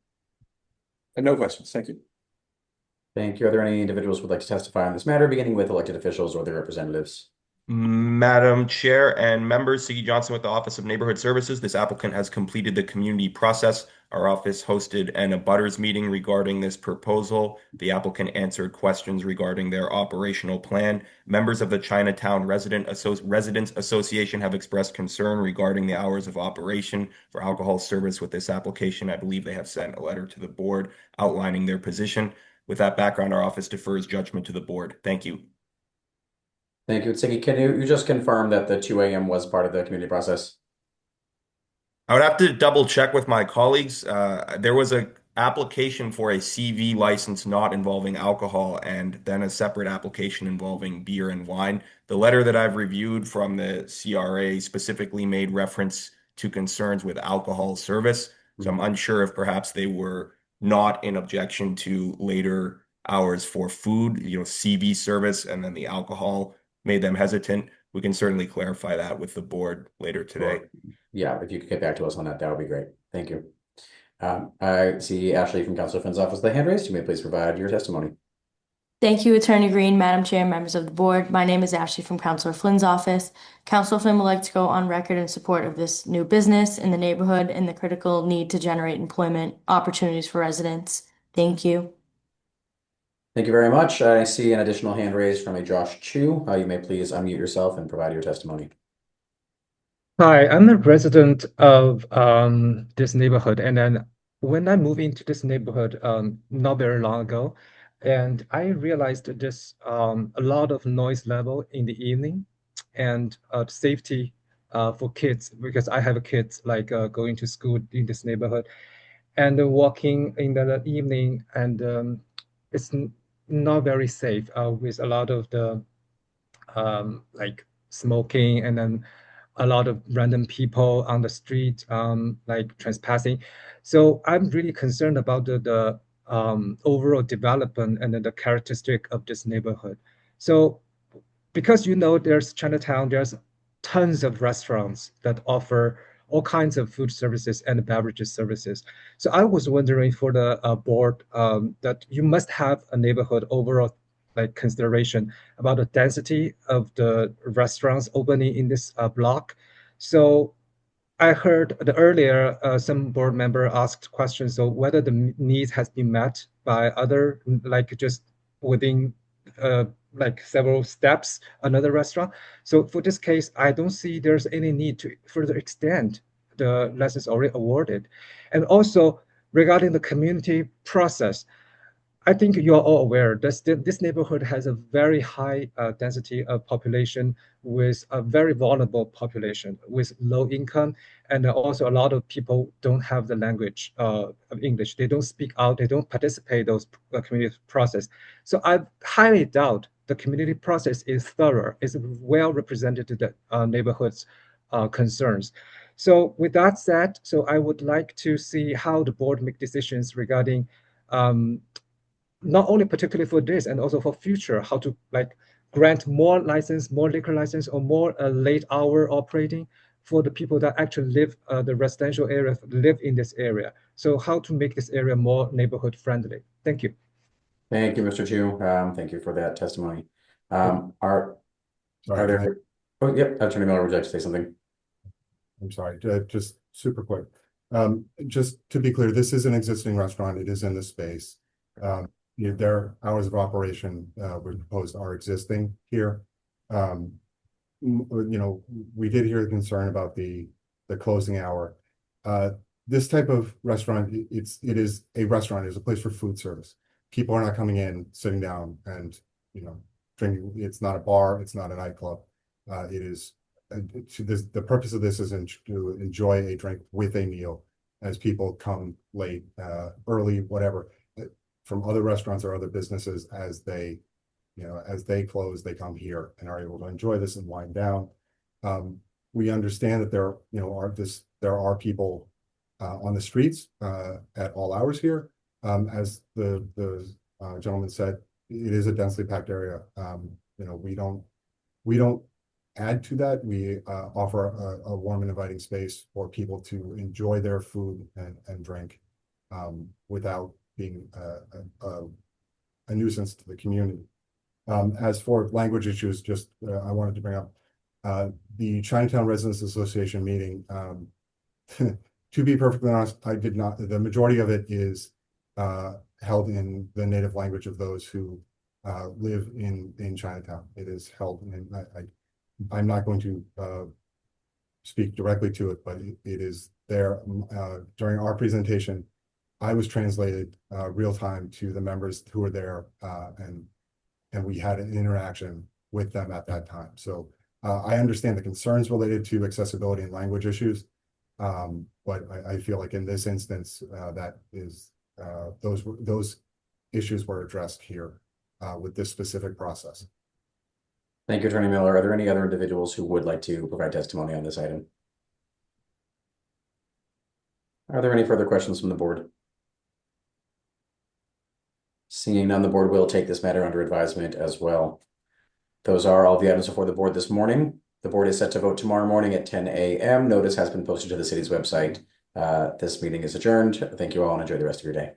No questions. Thank you. Thank you. Are there any individuals who would like to testify on this matter, beginning with elected officials or their representatives? Madam Chair and members, Siggy Johnson with the Office of Neighborhood Services. This applicant has completed the community process. Our office hosted an abutters meeting regarding this proposal. The applicant answered questions regarding their operational plan. Members of the Chinatown Residents Association have expressed concern regarding the hours of operation for alcohol service with this application. I believe they have sent a letter to the board outlining their position. With that background, our office defers judgment to the board. Thank you. Thank you. Siggy, can you just confirm that the 2 a.m. was part of the community process? I would have to double check with my colleagues. There was an application for a CV license not involving alcohol, and then a separate application involving beer and wine. The letter that I've reviewed from the CRA specifically made reference to concerns with alcohol service. So I'm unsure if perhaps they were not in objection to later hours for food, CV service, and then the alcohol made them hesitant. We can certainly clarify that with the board later today. Sure. Yeah, if you could get back to us on that, that would be great. Thank you. I see Ashley from Councilor Flynn's office, the hand raised. You may please provide your testimony. Thank you, Attorney Green, Madam Chair, members of the board. My name is Ashley from Councilor Flynn's office. Councilor Flynn would like to go on record in support of this new business in the neighborhood and the critical need to generate employment opportunities for residents. Thank you. Thank you very much. I see an additional hand raised from a Josh Chu. You may please unmute yourself and provide your testimony. Hi, I'm a resident of this neighborhood, and then when I moved into this neighborhood not very long ago, and I realized that there's a lot of noise level in the evening, and safety for kids, because I have kids like going to school in this neighborhood, and walking in the evening, and it's not very safe with a lot of the like smoking, and then a lot of random people on the street, like trespassing. So I'm really concerned about the overall development and then the characteristic of this neighborhood. So because there's Chinatown, there's tons of restaurants that offer all kinds of food services and beverages services. So I was wondering for the board that you must have a neighborhood overall like consideration about the density of the restaurants opening in this block. So I heard the earlier some board member asked questions of whether the needs has been met by other like just within like several steps another restaurant. So for this case, I don't see there's any need to further extend the license already awarded. And also regarding the community process, I think you're all aware that this neighborhood has a very high density of population with a very vulnerable population with low income. And also a lot of people don't have the language of English. They don't speak out, they don't participate in those community process. So I highly doubt the community process is thorough, is well represented to the neighborhood's concerns. So with that said, so I would like to see how the board make decisions regarding not only particularly for this and also for future, how to like grant more license, more liquor license, or more late hour operating for the people that actually live the residential area, live in this area. So how to make this area more neighborhood friendly? Thank you. Thank you, Mr. Chu. Thank you for that testimony. Are Sorry, there? Oh, yep. Attorney Miller, would you like to say something? I'm sorry, just super quick. Just to be clear, this is an existing restaurant. It is in the space. Their hours of operation we proposed are existing here. We did hear the concern about the closing hour. This type of restaurant, it is a restaurant. It's a place for food service. People are not coming in, sitting down, and drinking. It's not a bar. It's not a nightclub. It is. The purpose of this is to enjoy a drink with a meal as people come late, early, whatever, from other restaurants or other businesses as they close, they come here and are able to enjoy this and wind down. We understand that there are people on the streets at all hours here. As the gentleman said, it is a densely packed area. We don't add to that. We offer a warm and inviting space for people to enjoy their food and drink without being a nuisance to the community. As for language issues, just I wanted to bring up the Chinatown Residents Association meeting. To be perfectly honest, I did not. The majority of it is held in the native language of those who live in Chinatown. It is held in. I'm not going to speak directly to it, but it is there. During our presentation, I was translated real time to the members who were there, and we had an interaction with them at that time. So I understand the concerns related to accessibility and language issues, but I feel like in this instance, that is those issues were addressed here with this specific process. Thank you, Attorney Miller. Are there any other individuals who would like to provide testimony on this item? Are there any further questions from the board? Seeing none, the board will take this matter under advisement as well. Those are all the items before the board this morning. The board is set to vote tomorrow morning at 10 a.m. Notice has been posted to the city's website. This meeting is adjourned. Thank you all and enjoy the rest of your day.